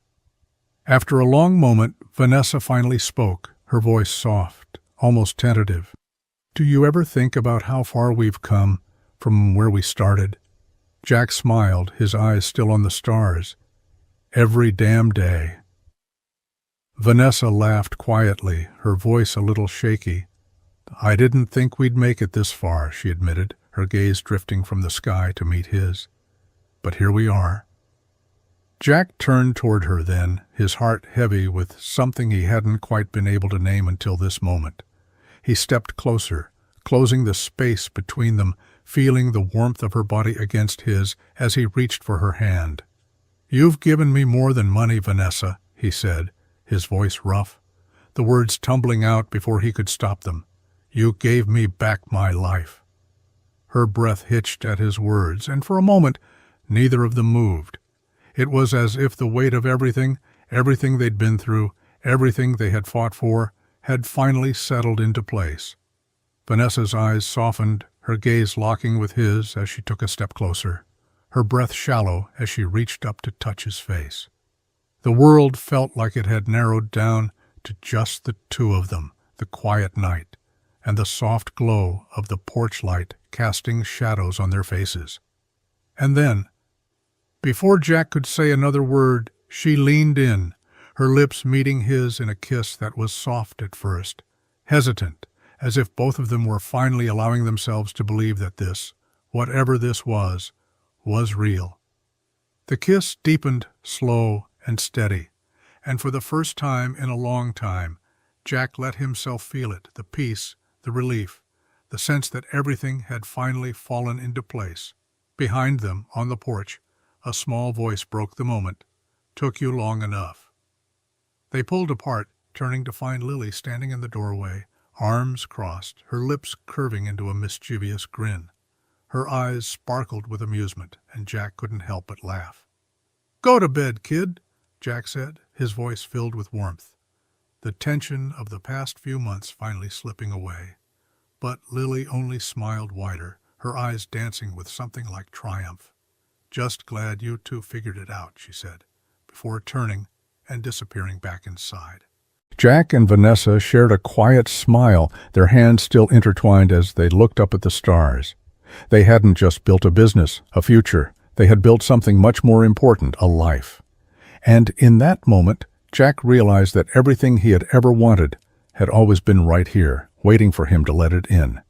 After a long moment, Vanessa finally spoke, her voice soft, almost tentative. "Do you ever think about how far we've come from where we started?" Jack smiled, his eyes still on the stars. "Every damn day." Vanessa laughed quietly, her voice a little shaky. "I didn't think we'd make it this far," she admitted, her gaze drifting from the sky to meet his. "But here we are." Jack turned toward her then, his heart heavy with something he hadn't quite been able to name until this moment. He stepped closer, closing the space between them, feeling the warmth of her body against his as he reached for her hand. "You've given me more than money, Vanessa," he said, his voice rough, the words tumbling out before he could stop them. "You gave me back my life." Her breath hitched at his words, and for a moment neither of them moved. It was as if the weight of everything they'd been through, everything they had fought for, had finally settled into place. Vanessa's eyes softened, her gaze locking with his as she took a step closer, her breath shallow as she reached up to touch his face. The world felt like it had narrowed down to just the two of them, the quiet night, and the soft glow of the porch light casting shadows on their faces. And then, before Jack could say another word, she leaned in, her lips meeting his in a kiss that was soft at first, hesitant, as if both of them were finally allowing themselves to believe that this, whatever this was real. The kiss deepened, slow and steady, and for the first time in a long time, Jack let himself feel it, the peace, the relief, the sense that everything had finally fallen into place. Behind them, on the porch, a small voice broke the moment. "Took you long enough." They pulled apart, turning to find Lily standing in the doorway, arms crossed, her lips curving into a mischievous grin. Her eyes sparkled with amusement, and Jack couldn't help but laugh. "Go to bed, kid," Jack said, his voice filled with warmth, the tension of the past few months finally slipping away. But Lily only smiled wider, her eyes dancing with something like triumph. "Just glad you two figured it out," she said, before turning and disappearing back inside. Jack and Vanessa shared a quiet smile, their hands still intertwined as they looked up at the stars. They hadn't just built a business, a future. They had built something much more important, a life. And in that moment, Jack realized that everything he had ever wanted had always been right here, waiting for him to let it in.